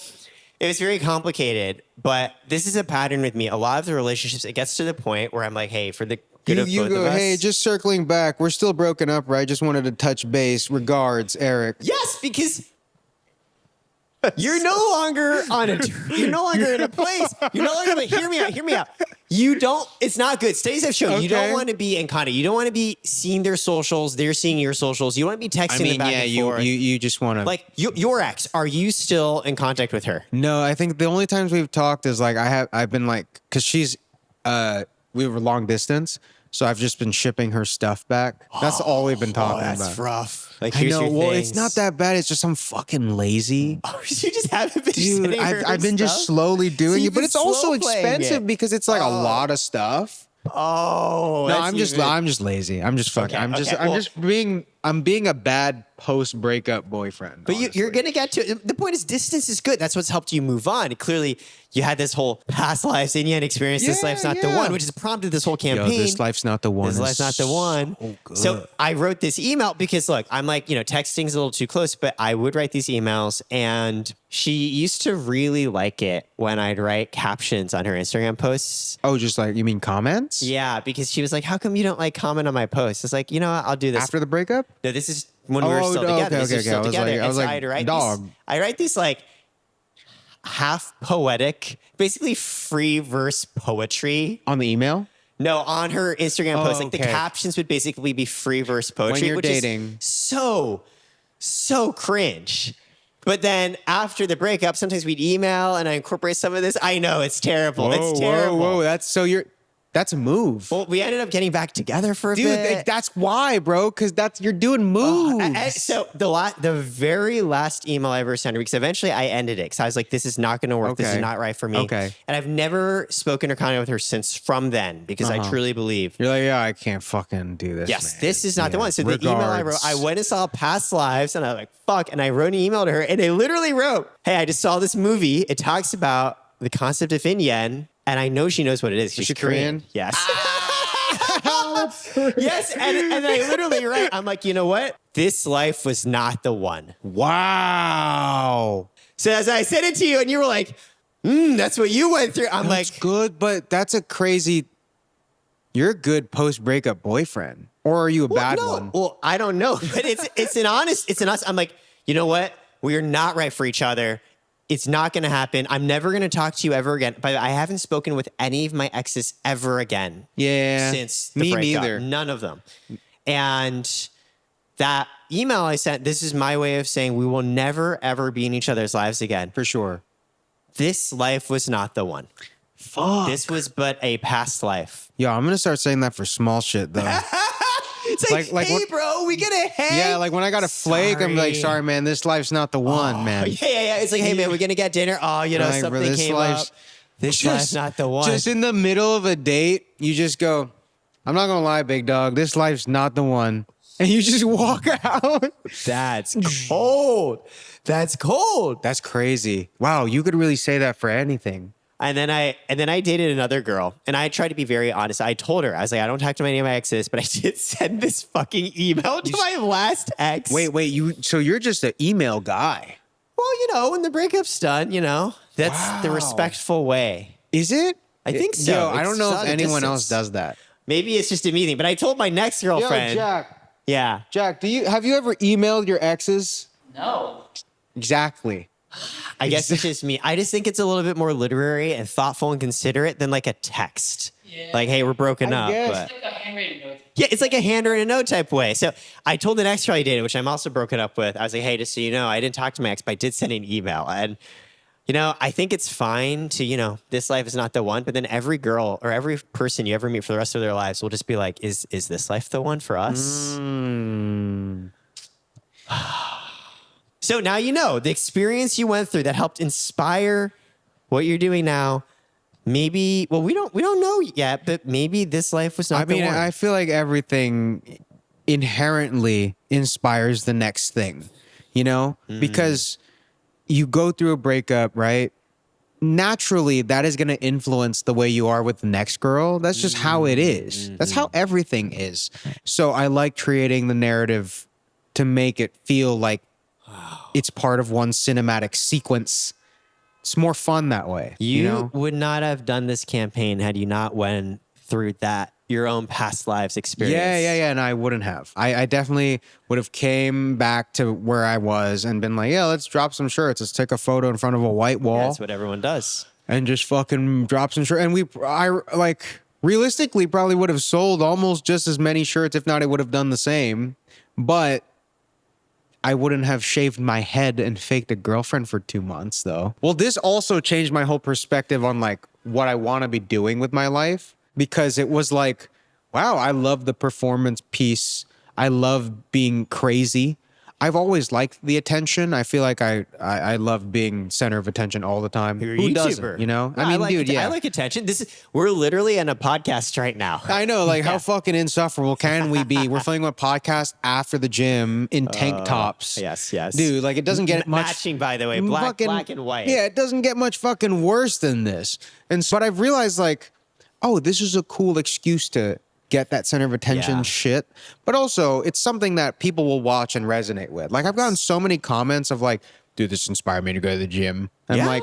it was very complicated, but this is a pattern with me. A lot of the relationships, it gets to the point where I'm like, hey, for the good of You both go, of us. hey, just circling back. We're still broken up, right? Just wanted to touch base. Regards, Eric. Yes, because you're no longer you're no longer in a place. You're no longer, but hear me out. You don't, it's not good. Studies have shown you don't Okay. want to be in contact. You don't want to be seeing their socials. They're seeing your socials. You want to be texting them back and forth. you just want to. Like your ex, are you still in contact with her? No, I think the only times we've talked is like I've been like, cause she's, we were long distance, so I've just been shipping her stuff back. That's all we've been talking that's about. rough. Like, I here's know. your Well, things. it's not that bad. It's just I'm fucking lazy. You just haven't been Dude, sending her I've been just stuff? slowly doing it, you've but been it's also slow playing expensive it. because it's like a lot of stuff. Oh, No, that's I'm just even- I'm just lazy. I'm just fucking. Okay, I'm just okay, I'm well- just being a bad post breakup boyfriend. But you're honestly. going to get to the point is distance is good. That's what's helped you move on. Clearly, you had this whole past lives and you had experienced this Yeah, life's not the yeah. one, which has prompted this whole Yo, campaign. this life's not the one. This life's not the one. So good. So I wrote this email because look, I'm like, you know, texting's a little too close, but I would write these emails and she used to really like it when I'd write captions on her Instagram posts. Oh, just like you mean comments? Yeah, because she was like, how come you don't like comment on my posts? It's like, you know what, I'll do this. After the breakup? No, this is when we were Oh, still okay, together. This okay, is still okay. I was together. like- I And was so like, I'd write dog. I write these like half poetic, basically free verse poetry. On the email? No, on her Instagram Oh, post, like the okay. captions would basically be free verse poetry, you're which dating. is so cringe. But then after the breakup, sometimes we'd email and I incorporate some of this. I know it's terrible. It's terrible. Whoa. That's a move. Well, we ended up getting back together for a Dude, bit. that's why, bro, because you're doing moves. So the very last email I ever sent her, because eventually I ended it because I was like, this is not going to work. This is Okay. not right for me. Okay. And I've never spoken or contact with her since from then because I truly believe. You're like, yeah, I can't fucking do this. Yes, man. this is not the Yeah. one. So the email I wrote, I went and saw Past Lives and I was like, fuck. And I wrote an email to her and I literally wrote, hey, I just saw this movie. It talks about the concept of yin yang. And I know she knows what it is. She's she Korean? Yes. Yes. And I literally write, I'm like, you know what? This life was not the one. Wow. So as I said it to you and you were like, that's what you went through. I'm That's like, good, but that's a crazy. You're a good post breakup boyfriend, or are you a bad no. one? Well, I don't know, but it's an honest. I'm like, you know what? We are not right for each other. It's not going to happen. I'm never going to talk to you ever again. But I haven't spoken with any of my exes ever again. Yeah, Since the me breakup. neither. None of them. And that email I sent, this is my way of saying we will never ever be in each other's lives again. For sure. This life was not the one. Fuck. This was but a past life. Yo, I'm gonna start saying that for small shit though. It's like hey, what- bro, we gonna hang. Yeah, like when I got a flake, I'm like, sorry, man, this life's not the one, man. Yeah. It's like, hey, man, we're gonna get dinner. Oh, you know, Like, bro, something this came life's- up. This life's not the one. Just in the middle of a date, you just go, I'm not gonna lie, big dog, this life's not the one. And you just walk out. That's cold. That's cold. That's crazy. Wow, you could really say that for anything. And then I dated another girl, and I tried to be very honest. I told her, I was like, I don't talk to any of my exes, but I did send this fucking email to my last ex. Wait, so you're just an email guy. Well, you know, when the breakup's done, you know, that's the Wow. respectful way. Is it? I think so. Yo, I don't It's know not if a anyone else distance. does that. Maybe it's just a meeting, but I told my next girlfriend. Yeah. Jack, have you ever emailed your exes? No. Exactly. I guess it's just me. I just think it's a little bit more literary and thoughtful and considerate than like a text. Yeah. Like, hey, we're broken I up. guess. But It's like a handwritten note. yeah, it's like a handwritten note type way. So I told the next girl I dated, which I'm also broken up with, I was like, hey, just so you know, I didn't talk to my ex, but I did send an email. And, you know, I think it's fine to, you know, this life is not the one. But then every girl or every person you ever meet for the rest of their lives will just be like, is this life the one for us? So now you know the experience you went through that helped inspire what you're doing now Maybe, well, we don't know yet, but maybe this life was not I mean, the one. I feel like everything inherently inspires the next thing, you know? Because you go through a breakup, right? Naturally, that is going to influence the way you are with the next girl. That's just how it is. That's how everything is. So I like creating the narrative to make it feel like it's part of one cinematic sequence. It's more fun that way. You know? would not have done this campaign had you not went through that, your own past lives experience. Yeah. And I wouldn't have. I definitely would have came back to where I was and been like, yeah, let's drop some shirts. Let's take a photo in front of a white wall. Yeah, that's what everyone does. And just fucking drop some shirts. And I like realistically probably would have sold almost just as many shirts. If not, I would have done the same. But I wouldn't have shaved my head and faked a girlfriend for 2 months though. Well, this also changed my whole perspective on like what I want to be doing with my life, because it was like, wow, I love the performance piece. I love being crazy. I've always liked the attention. I feel like I love being center of attention all the time. You're a Who YouTuber. doesn't, you know? No, I mean, dude, yeah. I like attention. We're literally in a podcast right now. I know, like how fucking insufferable can we be? We're filming a podcast after the gym in tank tops. Yes. Dude, like it doesn't get much Matching, by the way, black and white. Yeah, it doesn't get much fucking worse than this. But I've realized like, oh, this is a cool excuse to get that center of attention shit. But also, it's something that people will watch and resonate with. Like I've gotten so many comments of like, dude, this inspired me to go to the gym. And like,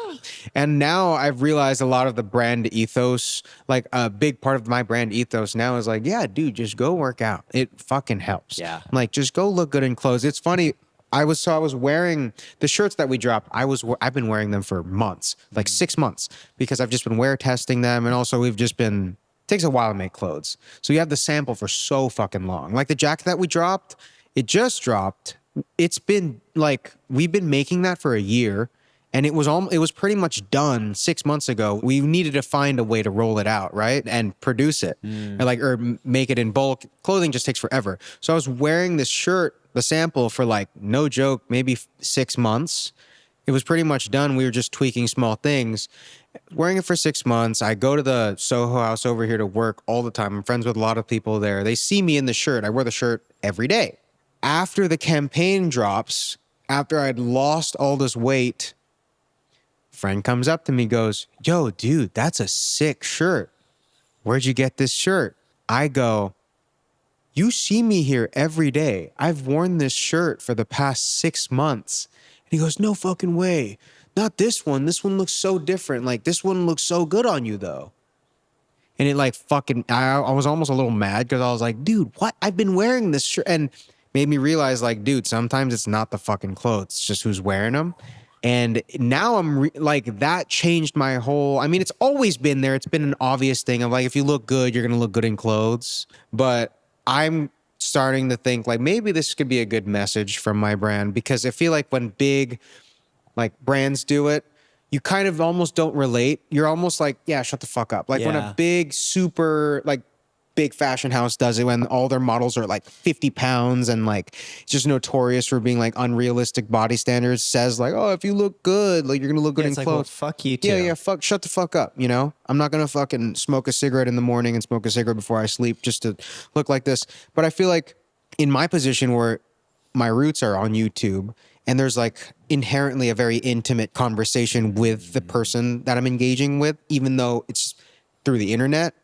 and now I've realized a lot of the brand ethos, like a big part of my brand ethos now is like, yeah, dude, just go work out. It fucking helps. Yeah. Like, just go look good in clothes. It's funny. I was wearing the shirts that we dropped. I've been wearing them for months, like 6 months, because I've just been wear testing them. And also we've just been, takes a while to make clothes. So you have the sample for so fucking long. Like the jacket that we dropped, it just dropped. It's been like, we've been making that for a year, and it was pretty much done 6 months ago. We needed to find a way to roll it out, right? And produce it or make it in bulk. Clothing just takes forever. So I was wearing this shirt, the sample, for like, no joke, maybe 6 months. It was pretty much done. We were just tweaking small things. Wearing it for 6 months. I go to the Soho House over here to work all the time. I'm friends with a lot of people there. They see me in the shirt. I wear the shirt every day. After the campaign drops, after I'd lost all this weight, friend comes up to me, goes, yo, dude, that's a sick shirt. Where'd you get this shirt? I go, you see me here every day. I've worn this shirt for the past 6 months. And he goes, no fucking way. Not this one. This one looks so different. Like, this one looks so good on you, though. And it like fucking, I was almost a little mad because I was like, dude, what? I've been wearing this shirt. And made me realize like, dude, sometimes it's not the fucking clothes. It's just who's wearing them. And now I'm like, that changed my whole, I mean, it's always been there. It's been an obvious thing of like, if you look good, you're going to look good in clothes. But I'm starting to think like, maybe this could be a good message from my brand, because I feel like when big like brands do it, you kind of almost don't relate. You're almost like, yeah, shut the fuck up. Like when a big, super like big fashion house does it, when all their models are like 50 pounds and like just notorious for being like unrealistic body standards, says like, oh, if you look good, like you're gonna look good in it's clothes. like, well, fuck you too. Yeah, shut the fuck up, you know? I'm not gonna fucking smoke a cigarette in the morning and smoke a cigarette before I sleep just to look like this. But I feel like in my position where my roots are on YouTube, and there's like inherently a very intimate conversation with the person that I'm engaging with, even though it's through the internet.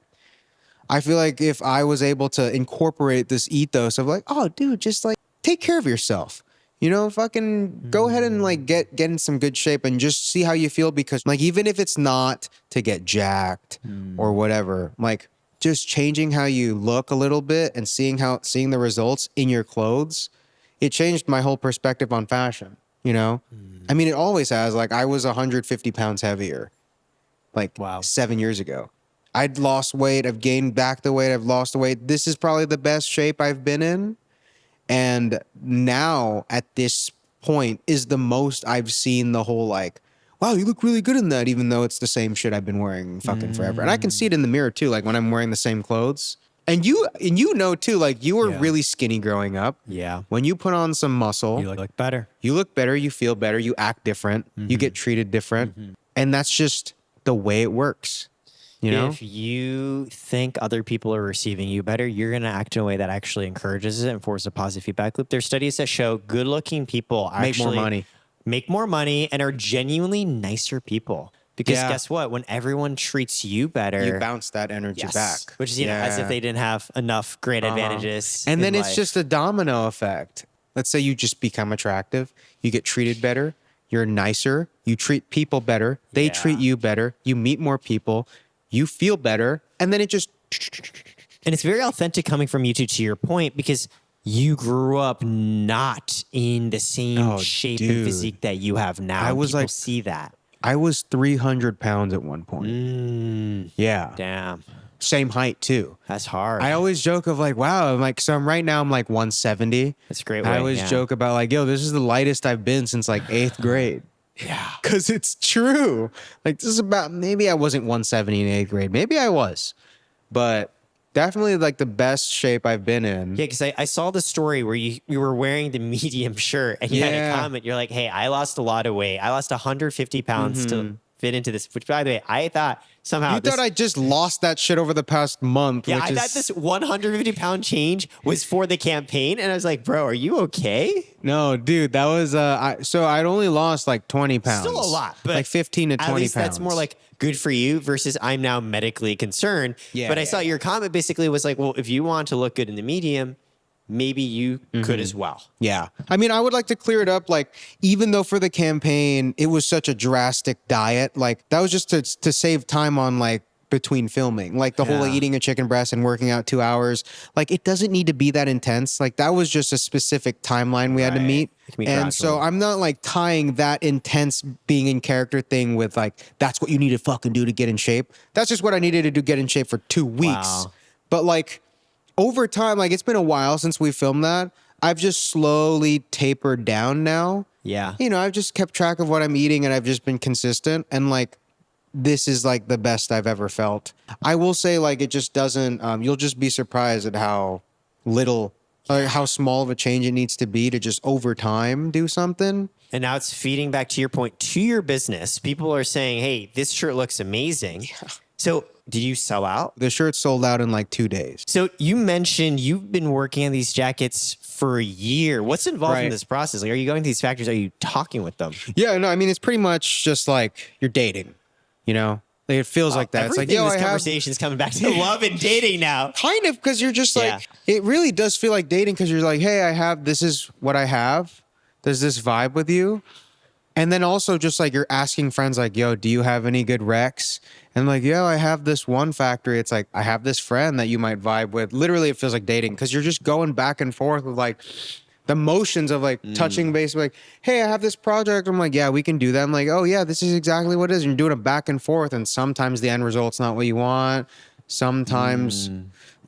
I feel like if I was able to incorporate this ethos of like, oh, dude, just like take care of yourself, you know, fucking go ahead and like get in some good shape and just see how you feel. Because like, even if it's not to get jacked or whatever, like just changing how you look a little bit and seeing the results in your clothes, it changed my whole perspective on fashion, you know? I mean, it always has. Like I was 150 pounds heavier, like 7 years ago. I'd lost weight. I've gained back the weight. I've lost the weight. This is probably the best shape I've been in. And now at this point is the most I've seen the whole like, wow, you look really good in that, even though it's the same shit I've been wearing fucking forever. And I can see it in the mirror too, like when I'm wearing the same clothes. And you know too, like you were really skinny growing up. Yeah. When you put on some muscle, You look better. you look better, you feel better, you act different, you get treated different. And that's just the way it works. You know? If you think other people are receiving you better, you're going to act in a way that actually encourages it and forces a positive feedback loop. There's studies that show good-looking people Make more actually money. make more money and are genuinely nicer people. Because Yeah. guess what? When everyone treats you better, You bounce that energy yes, back. which is as if they didn't have enough great advantages. And then in it's life. just a domino effect. Let's say you just become attractive, you get treated better, you're nicer, you treat people better, they Yeah. treat you better, you meet more people, you feel better, and then it just And it's very authentic coming from you two, to your point, because you grew up not in the same Oh, shape and dude. physique that you have now. I and was people like- see that. I was 300 pounds at one point. Yeah. Damn. Same height too. That's hard. I always joke of like, wow, I'm like, so I'm right now I'm like 170. That's a great I weight, always yeah. joke about like, yo, this is the lightest I've been since like 8th grade. Yeah. Cause it's true. Like this is about, maybe I wasn't 170 in 8th grade. Maybe I was, but definitely like the best shape I've been in. Yeah, because I saw the story where you were wearing the medium shirt and you had a Yeah. comment. You're like, hey, I lost a lot of weight. I lost 150 pounds to fit into this, which by the way, I thought somehow You thought I just lost that shit over the past month. yeah, which I is, thought this 150 pound change was for the campaign. And I was like, bro, are you okay? No, dude, that was so I'd only lost like 20 pounds. Still a lot, but like 15 to at 20 least pounds. that's more like good for you versus I'm now medically concerned. Yeah, but I yeah, saw your comment basically was like, well, if you want to look good in the medium, maybe you could as well. Yeah. I mean, I would like to clear it up. Like, even though for the campaign, it was such a drastic diet, like that was just to save time on like between filming, like the whole like, Yeah. eating a chicken breast and working out 2 hours. Like, it doesn't need to be that intense. Like, that was just a specific timeline we had to Right. meet. It can be And so gradual. I'm not like tying that intense being in character thing with like, that's what you need to fucking do to get in shape. That's just what I needed to do, get in shape for 2 weeks. Wow. But like, over time, like it's been a while since we filmed that. I've just slowly tapered down now. Yeah. You know, I've just kept track of what I'm eating and I've just been consistent. And like, this is like the best I've ever felt. I will say, like, it just doesn't, you'll just be surprised at how little, or how small of a change it needs to be to just over time do something. And now it's feeding back to your point to your business. People are saying, hey, this shirt looks amazing. So did you sell out? The shirt sold out in like 2 days. So you mentioned you've been working on these jackets for a year. What's involved in Right. this process? Like, are you going to these factories? Are you talking with them? Yeah, no, I mean, it's pretty much just like you're dating, you know? Like, it feels like that. It's like, Everything yo, in this I have conversation is coming back to love and dating now. kind of, because you're just like, Yeah. it really does feel like dating because you're like, hey, I have, this is what I have. Does this vibe with you? And then also just like you're asking friends like, yo, do you have any good recs? And like, yo, I have this one factory. It's like, I have this friend that you might vibe with. Literally, it feels like dating because you're just going back and forth with like the motions of like touching base. Like, hey, I have this project. I'm like, yeah, we can do that. I'm like, oh yeah, this is exactly what it is. And you're doing it back and forth. And sometimes the end result's not what you want. Sometimes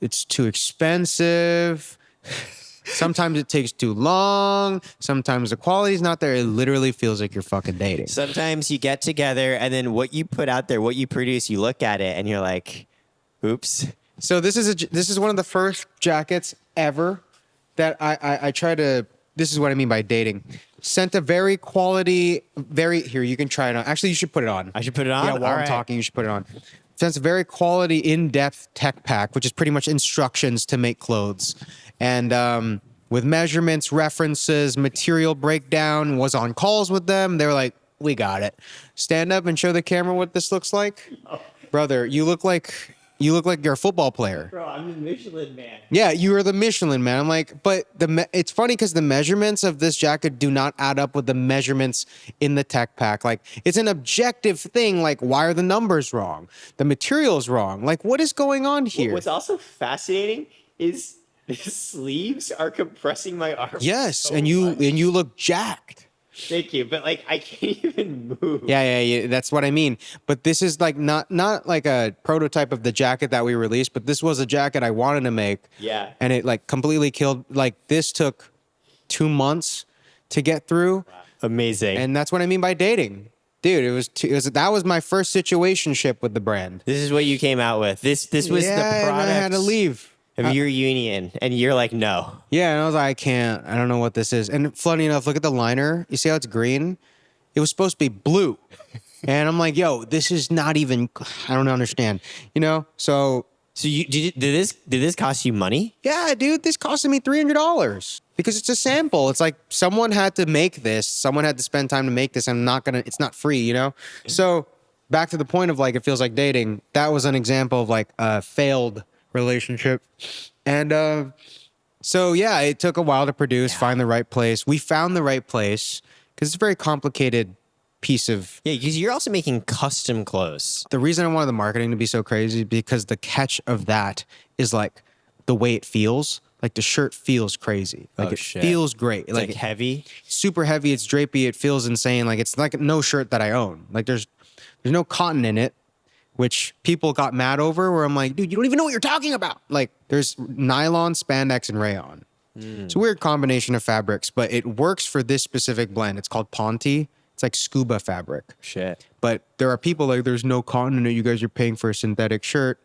it's too expensive. Sometimes it takes too long. Sometimes the quality's not there. It literally feels like you're fucking dating. Sometimes you get together and then what you put out there, what you produce, you look at it and you're like, oops. So this is one of the first jackets ever that I try to. This is what I mean by dating. Sent a very quality, here you can try it on. Actually, you should put it on. I should put it on? Yeah, while All I'm right. talking, you should put it on. Sent a very quality, in-depth tech pack, which is pretty much instructions to make clothes, and with measurements, references, material breakdown. Was on calls with them. They were like, "We got it. Stand up and show the camera what this looks like, brother. You look like you're a football player." Bro, I'm the Michelin man. Yeah, you are the Michelin man. I'm like, but it's funny because the measurements of this jacket do not add up with the measurements in the tech pack. Like, it's an objective thing. Like, why are the numbers wrong? The material's wrong. Like, what is going on here? What's also fascinating is the sleeves are compressing my arms. Yes, so and you much. look jacked. Thank you, but like I can't even move. Yeah, that's what I mean. But this is like not like a prototype of the jacket that we released, but this was a jacket I wanted to make. Yeah. And it like completely killed. Like, this took 2 months to get through. Amazing. And that's what I mean by dating. Dude, that was my first situationship with the brand. this is what you came out with. This was the and product I had to leave. of your union, and you're like, no. Yeah, and I was like, I don't know what this is. And funny enough, look at the liner. You see how it's green? It was supposed to be blue. And I'm like, yo, this is not even, I don't understand, you know? So So did this cost you money? yeah, dude, this costed me $300 because it's a sample. It's like someone had to make this, someone had to spend time to make this. I'm not gonna, it's not free, you know? So back to the point of like, it feels like dating. That was an example of like a failed relationship. And so yeah, it took a while to produce, find the right place. We found the right place because it's a very complicated piece of. Yeah, because you're also making custom clothes. The reason I wanted the marketing to be so crazy is because the catch of that is like the way it feels. Like the shirt feels crazy. Like it Shit. feels great. It's like heavy. Super heavy. It's drapey. It feels insane. Like it's like no shirt that I own. Like there's no cotton in it, which people got mad over. Where I'm like, dude, you don't even know what you're talking about. Like there's nylon, spandex, and rayon. It's a weird combination of fabrics, but it works for this specific blend. It's called Ponte. It's like scuba fabric. Shit. But there are people like, there's no cotton in it. You guys are paying for a synthetic shirt.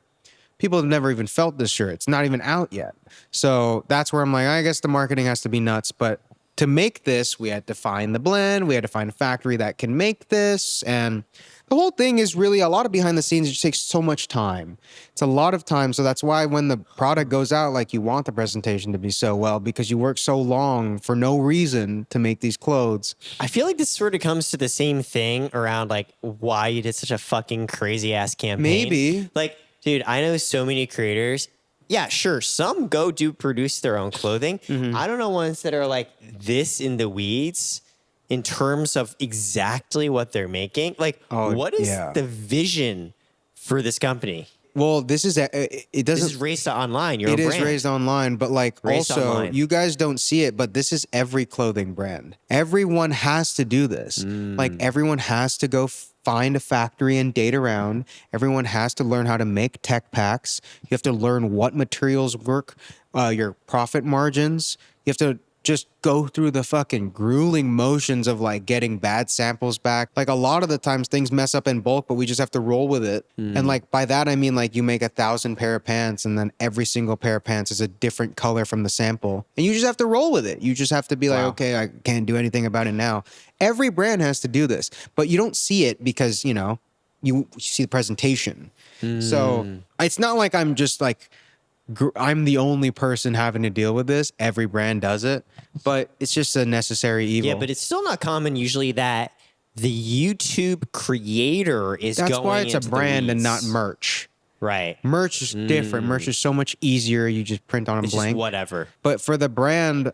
People have never even felt this shirt. It's not even out yet. So that's where I'm like, I guess the marketing has to be nuts. But to make this, we had to find the blend. We had to find a factory that can make this. And the whole thing is really a lot of behind the scenes. It just takes so much time. It's a lot of time. So that's why when the product goes out, like you want the presentation to be so well because you work so long for no reason to make these clothes. I feel like this sort of comes to the same thing around like why you did such a fucking crazy ass campaign. Maybe. Like, dude, I know so many creators. Yeah, sure. Some go do produce their own clothing. I don't know ones that are like this in the weeds in terms of exactly what they're making. Like, what is the vision for this company? Well, this is it doesn't. This is raised online. You're It a is brand. raised online, but like Raised also online. you guys don't see it, but this is every clothing brand. Everyone has to do this. Like everyone has to go find a factory and date around. Everyone has to learn how to make tech packs. You have to learn what materials work, your profit margins. You have to just go through the fucking grueling motions of like getting bad samples back. Like a lot of the times things mess up in bulk, but we just have to roll with it. And like by that, I mean like you make 1,000 pair of pants and then every single pair of pants is a different color from the sample. And you just have to roll with it. You just have to be like, okay, I can't do anything about it now. Every brand has to do this, but you don't see it because, you know, you see the presentation. So it's not like I'm just like, I'm the only person having to deal with this. Every brand does it, but it's just a necessary evil. Yeah, but it's still not common usually that the YouTube creator is That's going why it's a into the brand and not weeds. merch. Right. Merch is different. Merch is so much easier. You just print on a It's blank. just whatever. But for the brand,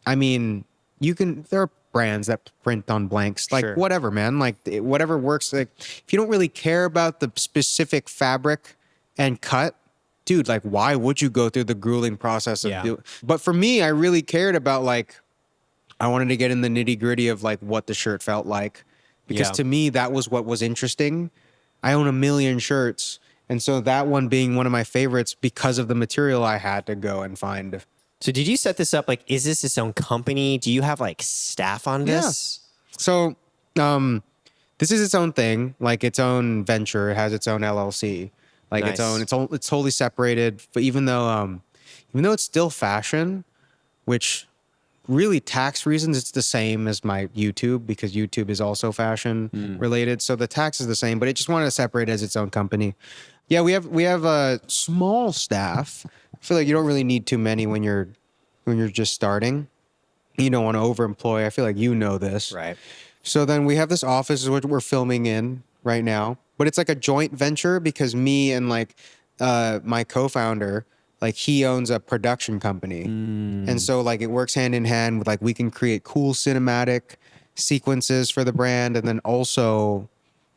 I mean, there are brands that print on blanks. Like Sure. whatever, man. Like whatever works. Like if you don't really care about the specific fabric and cut, dude, like why would you go through the grueling process of doing? But for me, I really cared about like, I wanted to get in the nitty gritty of like what the shirt felt like. Because to me, that was what was interesting. I own 1 million shirts. And so that one being one of my favorites because of the material, I had to go and find. So did you set this up? Like, is this its own company? Do you have like staff on this? So this is its own thing, like its own venture. It has its own LLC, like Nice. it's totally separated. But even though it's still fashion, which really tax reasons, it's the same as my YouTube because YouTube is also fashion related. So the tax is the same, but it just wanted to separate as its own company. Yeah, we have a small staff. I feel like you don't really need too many when you're just starting. You don't want to overemploy. I feel like you know this. Right. So then we have this office is what we're filming in right now, but it's like a joint venture because me and like my co-founder, like he owns a production company. And so like it works hand in hand with like we can create cool cinematic sequences for the brand and then also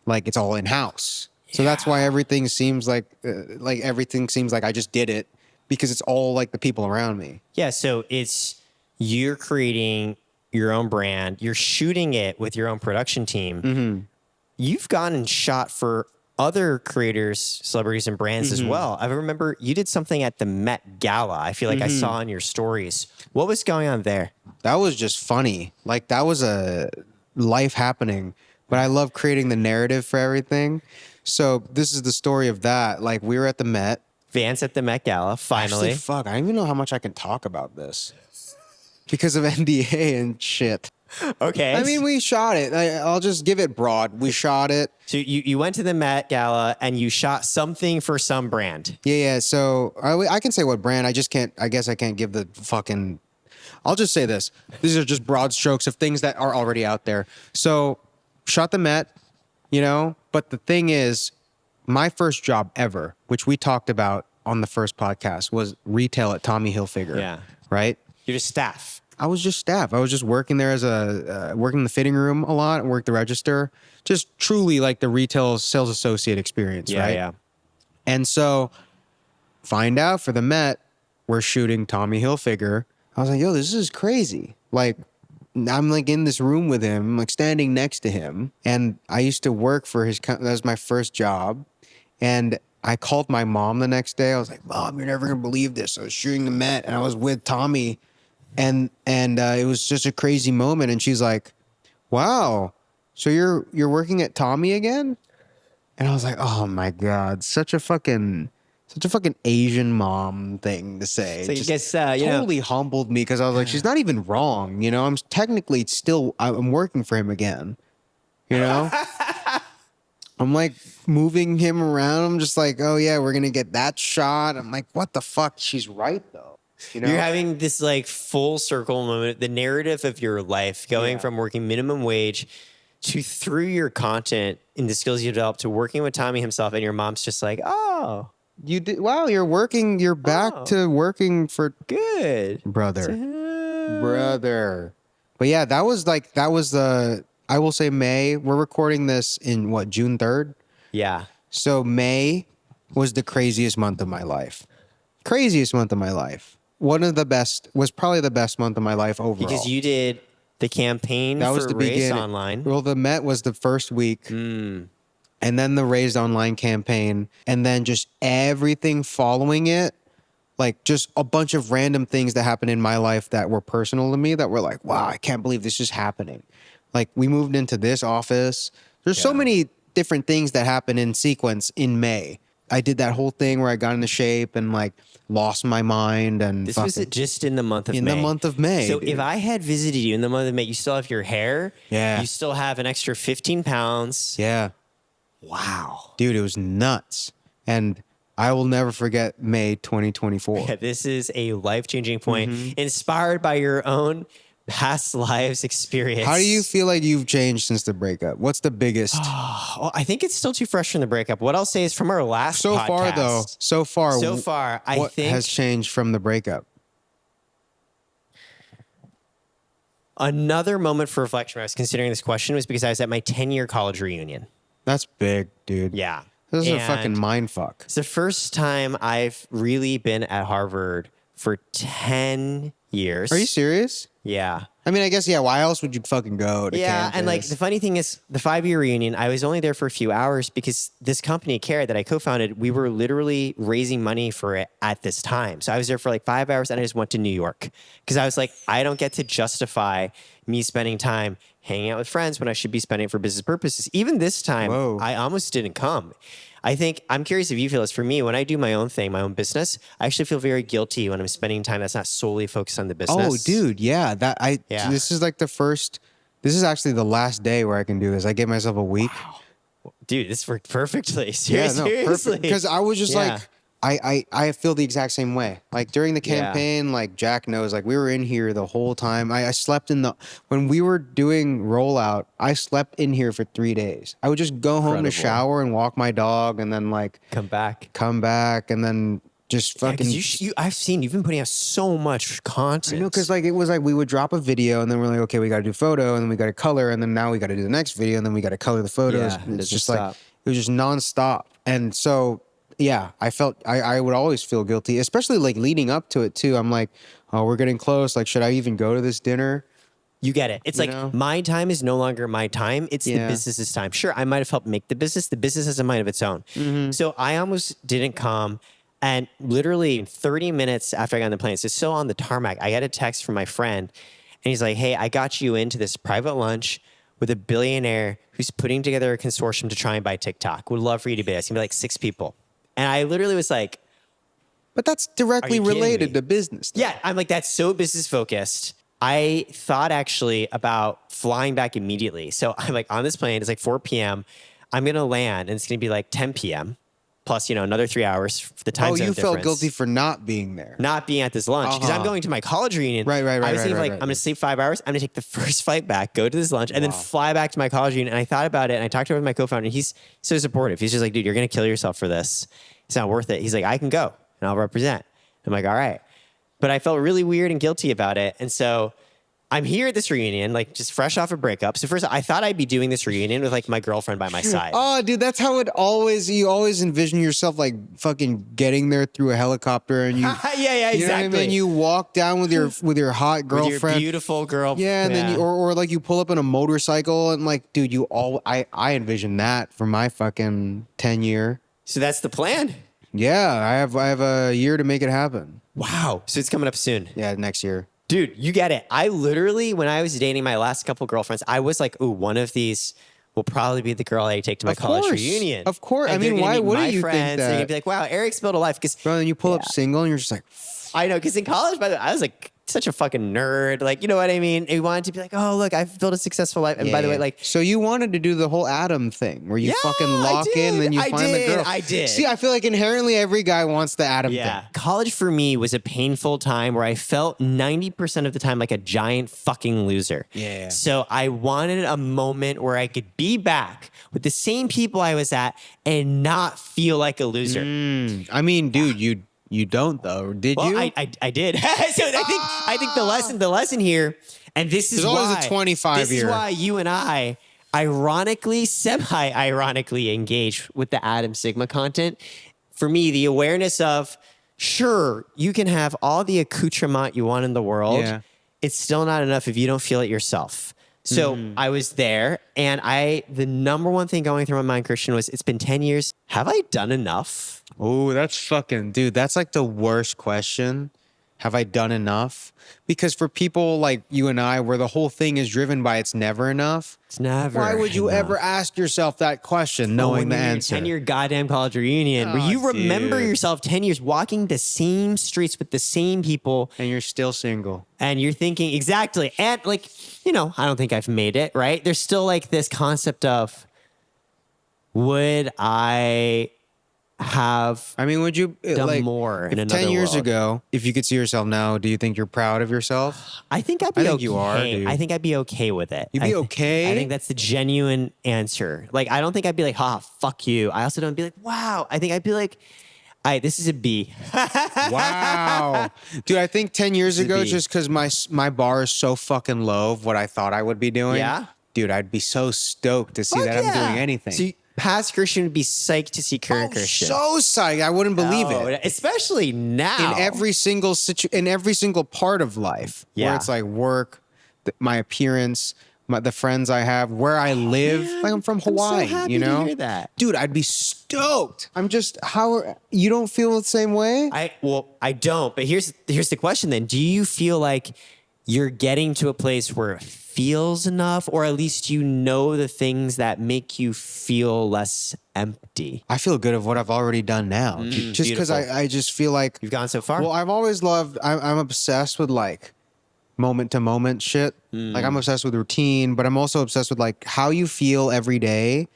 like it's all in-house. So that's why everything seems like I just did it because it's all like the people around me. Yeah. So it's you're creating your own brand. You're shooting it with your own production team. You've gone and shot for other creators, celebrities, and brands as well. I remember you did something at the Met Gala. I feel like I saw in your stories. What was going on there? That was just funny. Like that was a life happening, but I love creating the narrative for everything. So this is the story of that. Like we were at the Met. Vance at the Met Gala, finally. Actually, fuck, I don't even know how much I can talk about this because of NDA and shit. Okay. I mean, we shot it. I'll just give it broad. We shot it. so you went to the Met Gala and you shot something for some brand. Yeah. So I can say what brand. I just can't. I guess I can't give the fucking. I'll just say this. These are just broad strokes of things that are already out there. So, shot the Met, But the thing is, my first job ever, which we talked about on the first podcast, was retail at Tommy Hilfiger. Yeah. Right? You're just staff. I was just staff. I was just working there as working in the fitting room a lot and worked the register. Just truly like the retail sales associate experience, Yeah, right? yeah. And so find out for the Met, we're shooting Tommy Hilfiger. I was like, yo, this is crazy. Like, I'm like in this room with him, like standing next to him. And I used to work for that was my first job. And I called my mom the next day. I was like, Mom, you're never gonna believe this. I was shooting the Met and I was with Tommy. And it was just a crazy moment. And she's like, wow, so you're working at Tommy again? And I was like, oh my God, such a fucking Asian mom thing to say. So you Just guess, totally humbled me because I was like, she's not even wrong. I'm technically I'm working for him again. I'm like moving him around. I'm just like, oh yeah, we're going to get that shot. I'm like, what the fuck? She's right though. You're having this like full circle moment, the narrative of your life going from working minimum wage to through your content and the skills you developed to working with Tommy himself. And your mom's just like, oh, You did wow. You're back to working for good. brother. But yeah, that was the I will say May. We're recording this in what, June 3rd? Yeah. So May was the craziest month of my life. Was probably the best month of my life overall. Because you did the campaign that was for the Raised beginning. Online. Well, the Met was the first week. And then the Raised Online campaign. And then just everything following it. Like just a bunch of random things that happened in my life that were personal to me that were like, wow, I can't believe this is happening. Like we moved into this office. There's so many different things that happened in sequence in May. I did that whole thing where I got into shape and like lost my mind and This was just in the month of May. in the month of May. So dude. if I had visited you in the month of May, you still have your hair. Yeah. You still have an extra 15 pounds. Yeah. Wow. Dude, it was nuts. And I will never forget May 2024. Yeah, this is a life-changing point Mm-hmm. inspired by your own past lives experience. How do you feel like you've changed since the breakup? What's the biggest? Well, I think it's still too fresh from the breakup. What I'll say is from our last So podcast, far, I what think has changed from the breakup? another moment for reflection when I was considering this question was because I was at my 10-year college reunion. That's big, dude. Yeah. This is a And fucking mind fuck. It's the first time I've really been at Harvard for 10 years. Are you serious? Yeah. I mean, I guess, yeah, why else would you fucking go to Yeah, and like campus? the funny thing is, the 5-year reunion, I was only there for a few hours because this company, Karat, that I co-founded, we were literally raising money for it at this time. So I was there for like 5 hours and I just went to New York because I was like, I don't get to justify me spending time hanging out with friends when I should be spending it for business purposes. Even this time, Whoa. I almost didn't come. I think, I'm curious if you feel this. For me, when I do my own thing, my own business, I actually feel very guilty when I'm spending time that's not solely focused on the business. Oh, dude, yeah. Yeah. This is like this is actually the last day where I can do this. I give myself a week. Dude, this worked perfectly. Yeah, Seriously. no, perfect. Because I was just Yeah. like, I feel the exact same way. Like during the campaign, like Jack knows, like we were in here the whole time. I slept when we were doing rollout, I slept in here for 3 days. I would just go home to Incredible. shower and walk my dog and then like Come back. come back and then just fucking. Because I've seen you've been putting out so much content. You know, because like it was like we would drop a video and then we're like, okay, we got to do photo and then we got to color and then now we got to do the next video and then we got to color the photos. Yeah, it it's doesn't just like stop. it was just nonstop. And so yeah, I felt I would always feel guilty, especially like leading up to it too. I'm like, oh, we're getting close. Like, should I even go to this dinner? You get it. It's like know? my time is no longer my time. It's the Yeah. business's time. Sure, I might have helped make the business. The business has a mind of its own. Mm-hmm. So I almost didn't come. And literally 30 minutes after I got on the plane, so still on the tarmac, I got a text from my friend. And he's like, hey, I got you into this private lunch with a billionaire who's putting together a consortium to try and buy TikTok. Would love for you to be there. It's going to be like 6 people. And I literally was like, But that's directly Are you kidding related me? to business. though. yeah, I'm like, that's so business focused. I thought actually about flying back immediately. So I'm like on this plane, it's like 4 p.m. I'm going to land and it's going to be like 10 p.m. plus, another 3 hours for the time zone you felt difference. guilty for not being there. Not being at this lunch because I'm going to my college reunion. Right. I was thinking right, I'm going to sleep 5 hours. I'm going to take the first flight back, go to this lunch, and then fly back to my college reunion. And I thought about it, and I talked to my co-founder, and he's so supportive. He's just like, dude, you're going to kill yourself for this. It's not worth it. He's like, I can go, and I'll represent. I'm like, all right. But I felt really weird and guilty about it. And so I'm here at this reunion, like just fresh off a breakup. So first, I thought I'd be doing this reunion with like my girlfriend by my side. Oh, dude, that's how you always envision yourself like fucking getting there through a helicopter and you yeah, exactly. You know what I mean? You walk down with your hot girlfriend. With your beautiful girlfriend. Yeah, and then or like you pull up in a motorcycle and like, dude, I envision that for my fucking 10-year. So that's the plan? Yeah, I have a year to make it happen. Wow. So it's coming up soon. Yeah, next year. Dude, you get it. I literally, when I was dating my last couple girlfriends, I was like, ooh, one of these will probably be the girl I take to my college reunion. Of course. And I mean, why wouldn't you friends, think that? They're going to be like, wow, Eric's built a life. Bro, then you pull up single and you're just like... I know, because in college, by the way, I was like such a fucking nerd. Like, you know what I mean? We wanted to be like, oh, look, I've built a successful life. And by the way, like... So you wanted to do the whole Adam thing where you fucking lock in and then you find the girl. I did. See, I feel like inherently every guy wants the Adam thing. College for me was a painful time where I felt 90% of the time like a giant fucking loser. Yeah. So I wanted a moment where I could be back with the same people I was at and not feel like a loser. I mean, dude, you don't though, did you? I did. So I think the lesson here, and this is There's why always a 25 this year. is why you and I semi-ironically engage with the Adam Sigma content. For me, the awareness of, sure, you can have all the accoutrement you want in the world. Yeah. It's still not enough if you don't feel it yourself. So I was there, and the number one thing going through my mind, Christian, was, it's been 10 years. Have I done enough? Oh, that's fucking, dude, that's like the worst question. Have I done enough? Because for people like you and I, where the whole thing is driven by it's never enough. It's never Why would you enough. ever ask yourself that question knowing the answer? 10-year goddamn college reunion where you remember yourself 10 years walking the same streets with the same people. And you're still single. And you're thinking, exactly. And like, I don't think I've made it, right? There's still like this concept of, would I have would you done more in if another 10 years world? ago, if you could see yourself now, do you think you're proud of yourself? I think I'd be I think okay. you are, dude. I think I'd be okay with it. You'd be okay? I think that's the genuine answer. Like, I don't think I'd be like, fuck you. I also don't be like, wow. I think I'd be like, this is a B. Wow. Dude, I think 10 years This is a ago, B. just because my bar is so fucking low of what I thought I would be doing. Yeah? Dude, I'd be so stoked to see that I'm doing anything. So past Christian would be psyched to see current Christian. So psyched. I wouldn't believe it. Especially now. In every single part of life. Yeah. Where it's like work, my appearance, the friends I have, where I live. Like I'm from Hawaii, I'm so happy to hear that. Dude, I'd be stoked. You don't feel the same way? I don't. But here's the question then. Do you feel like you're getting to a place where it feels enough, or at least the things that make you feel less empty? I feel good of what I've already done now. Just because I just feel like You've gone so far? Well, I've always loved, I'm obsessed with like moment to moment shit. Like I'm obsessed with routine, but I'm also obsessed with like how you feel every day,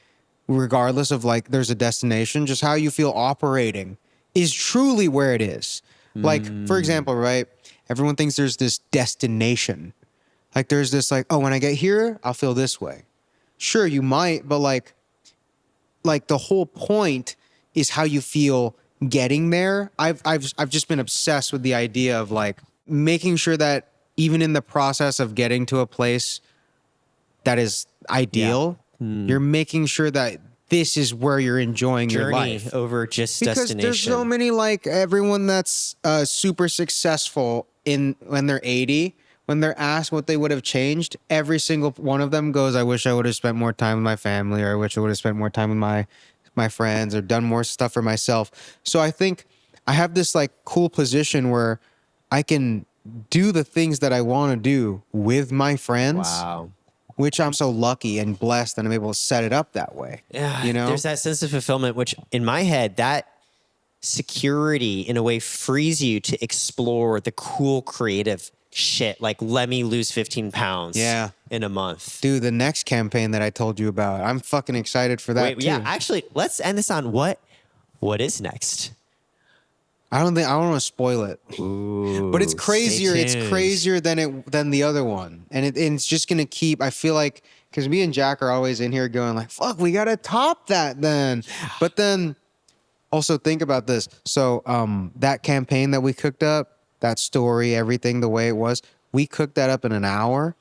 regardless of like there's a destination, just how you feel operating is truly where it is. Like, for example, right? Everyone thinks there's this destination. Like there's this like, oh, when I get here, I'll feel this way. Sure, you might, but like the whole point is how you feel getting there. I've just been obsessed with the idea of like making sure that even in the process of getting to a place that is ideal, you're making sure that this is where you're enjoying your life. Journey over just Because destination. there's so many, like everyone that's super successful when they're 80, when they're asked what they would have changed, every single one of them goes, I wish I would have spent more time with my family, or I wish I would have spent more time with my friends, or done more stuff for myself. So I think I have this like cool position where I can do the things that I want to do with my friends. Wow. Which I'm so lucky and blessed that I'm able to set it up that way. Yeah, you know, there's that sense of fulfillment, which in my head, that security in a way frees you to explore the cool creative shit, like let me lose 15 pounds Yeah. in a month. Dude, the next campaign that I told you about, I'm fucking excited for that Wait, too. yeah, actually, let's end this on what is next? I don't want to spoil it. Ooh, But it's crazier. stay It's tuned. crazier than the other one, and it's just gonna keep. I feel like because me and Jack are always in here going like, "Fuck, we gotta top that." Then, but then also think about this. So, that campaign that we cooked up, that story, everything the way it was, we cooked that up in an hour.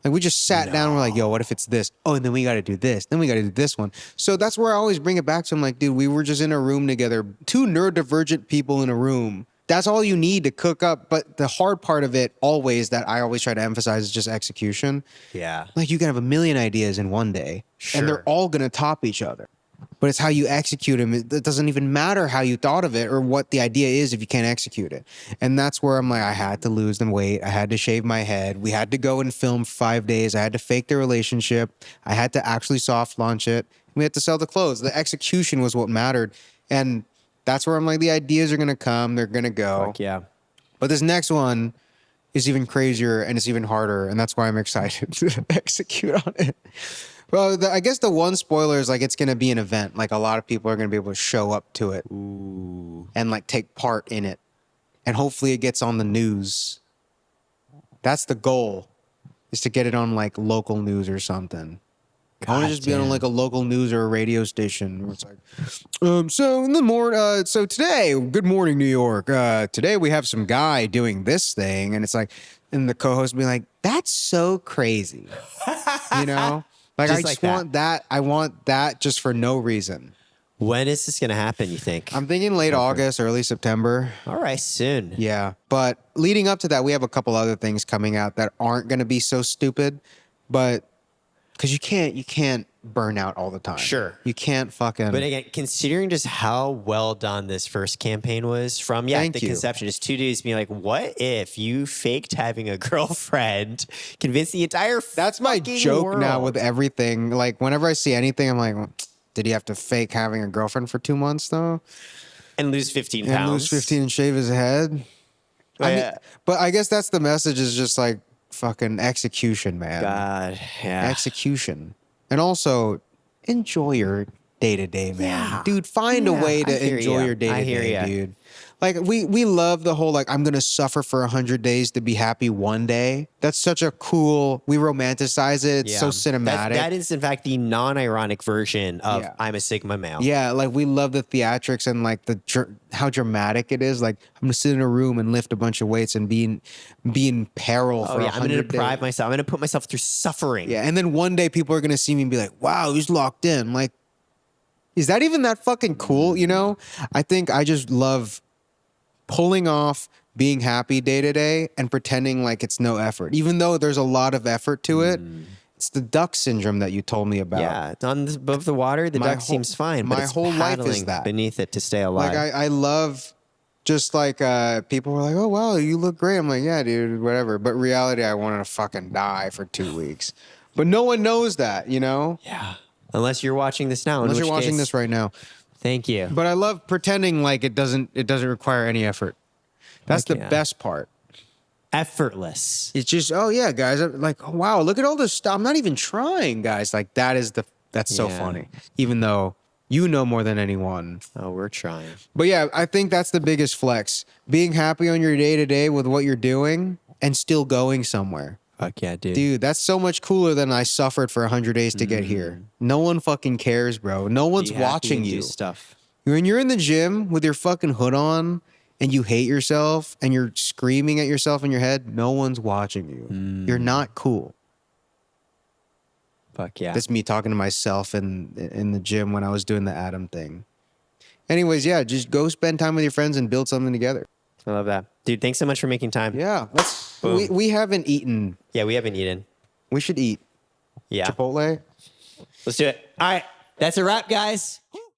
Like we just sat down and we're like, yo, what if it's this? Oh, and then we got to do this. Then we got to do this one. So that's where I always bring it back to. I'm like, dude, we were just in a room together, two neurodivergent people in a room. That's all you need to cook up. But the hard part of it always that I always try to emphasize is just execution. Yeah. Like you can have a million ideas in one day and they're Sure. all going to top each other. But it's how you execute them. It doesn't even matter how you thought of it or what the idea is if you can't execute it. And that's where I'm like, I had to lose the weight. I had to shave my head. We had to go and film for 5 days. I had to fake the relationship. I had to actually soft launch it. We had to sell the clothes. The execution was what mattered. And that's where I'm like, the ideas are going to come. They're going to go. Fuck yeah. But this next one is even crazier and it's even harder. And that's why I'm excited to execute on it. Well, I guess the one spoiler is like it's going to be an event. Like a lot of people are going to be able to show up to it and like take part in it. And hopefully it gets on the news. That's the goal, is to get it on like local news or something. I want to just be on like a local news or a radio station where it's like, so in the morning, so today, good morning, New York. Today we have some guy doing this thing. And it's like, and the co-host will be like, that's so crazy. You know? Like Just I like just that. want that. I want that just for no reason. When is this going to happen, you think? I'm thinking late August, early September. All right, soon. Yeah. But leading up to that, we have a couple other things coming out that aren't going to be so stupid, but because you can't burn out all the time. Sure. You can't fucking. But again, considering just how well done this first campaign was from, Thank the you. conception, just 2 days being like, what if you faked having a girlfriend, convinced the entire That's my fucking joke now world? with everything. Like whenever I see anything, I'm like, well, did he have to fake having a girlfriend for 2 months though? And lose 15 And pounds. lose 15 and shave his head? I mean, Yeah. but I guess that's the message is just like fucking execution, man. God, yeah. Execution. And also enjoy your day to day, man. Yeah. Dude, find a Yeah, way I to hear enjoy ya. your day I to hear day, ya. dude. Like we love the whole like I'm gonna suffer for 100 days to be happy one day. That's such a cool. We romanticize it. It's so cinematic. That is, in fact, the non-ironic version of Yeah. I'm a Sigma male. Yeah, like we love the theatrics and like how dramatic it is. Like I'm gonna sit in a room and lift a bunch of weights and be in peril Oh, for yeah. I'm going to 100 deprive days. myself. I'm going to put myself through suffering. Yeah, and then one day people are gonna see me and be like, "Wow, he's locked in." Like, is that even that fucking cool? You know? I think I just love pulling off being happy day to day and pretending like it's no effort, even though there's a lot of effort to it. It's the duck syndrome that you told me about. Yeah, it's above the water, the My duck whole- seems fine. But my it's whole life is paddling that. beneath it to stay alive. Like I love just like people were like, "Oh wow, you look great." I'm like, "Yeah, dude, whatever." But reality, I wanted to fucking die for 2 weeks. But no one knows that, you know? yeah, unless you're watching this now. Unless you're watching this right now. Thank you. But I love pretending like it doesn't require any effort. That's the yeah. best part. Effortless. It's just, oh yeah, guys, I'm like, oh, wow, look at all this stuff. I'm not even trying, guys. Like that's so Yeah. funny. Even though you know more than anyone. Oh, we're trying. But yeah, I think that's the biggest flex. Being happy on your day to day with what you're doing and still going somewhere. Fuck yeah, dude. Dude, that's so much cooler than I suffered for 100 days to get here. No one fucking cares, bro. No one's Be happy watching and do you. stuff. When you're in the gym with your fucking hood on and you hate yourself and you're screaming at yourself in your head, no one's watching you. You're not cool. Fuck yeah. That's me talking to myself in the gym when I was doing the Adam thing. Anyways, yeah, just go spend time with your friends and build something together. I love that. Dude, thanks so much for making time. Yeah, Boom. we haven't eaten. Yeah, we haven't eaten. We should eat Yeah. Chipotle. Let's do it. All right. That's a wrap, guys.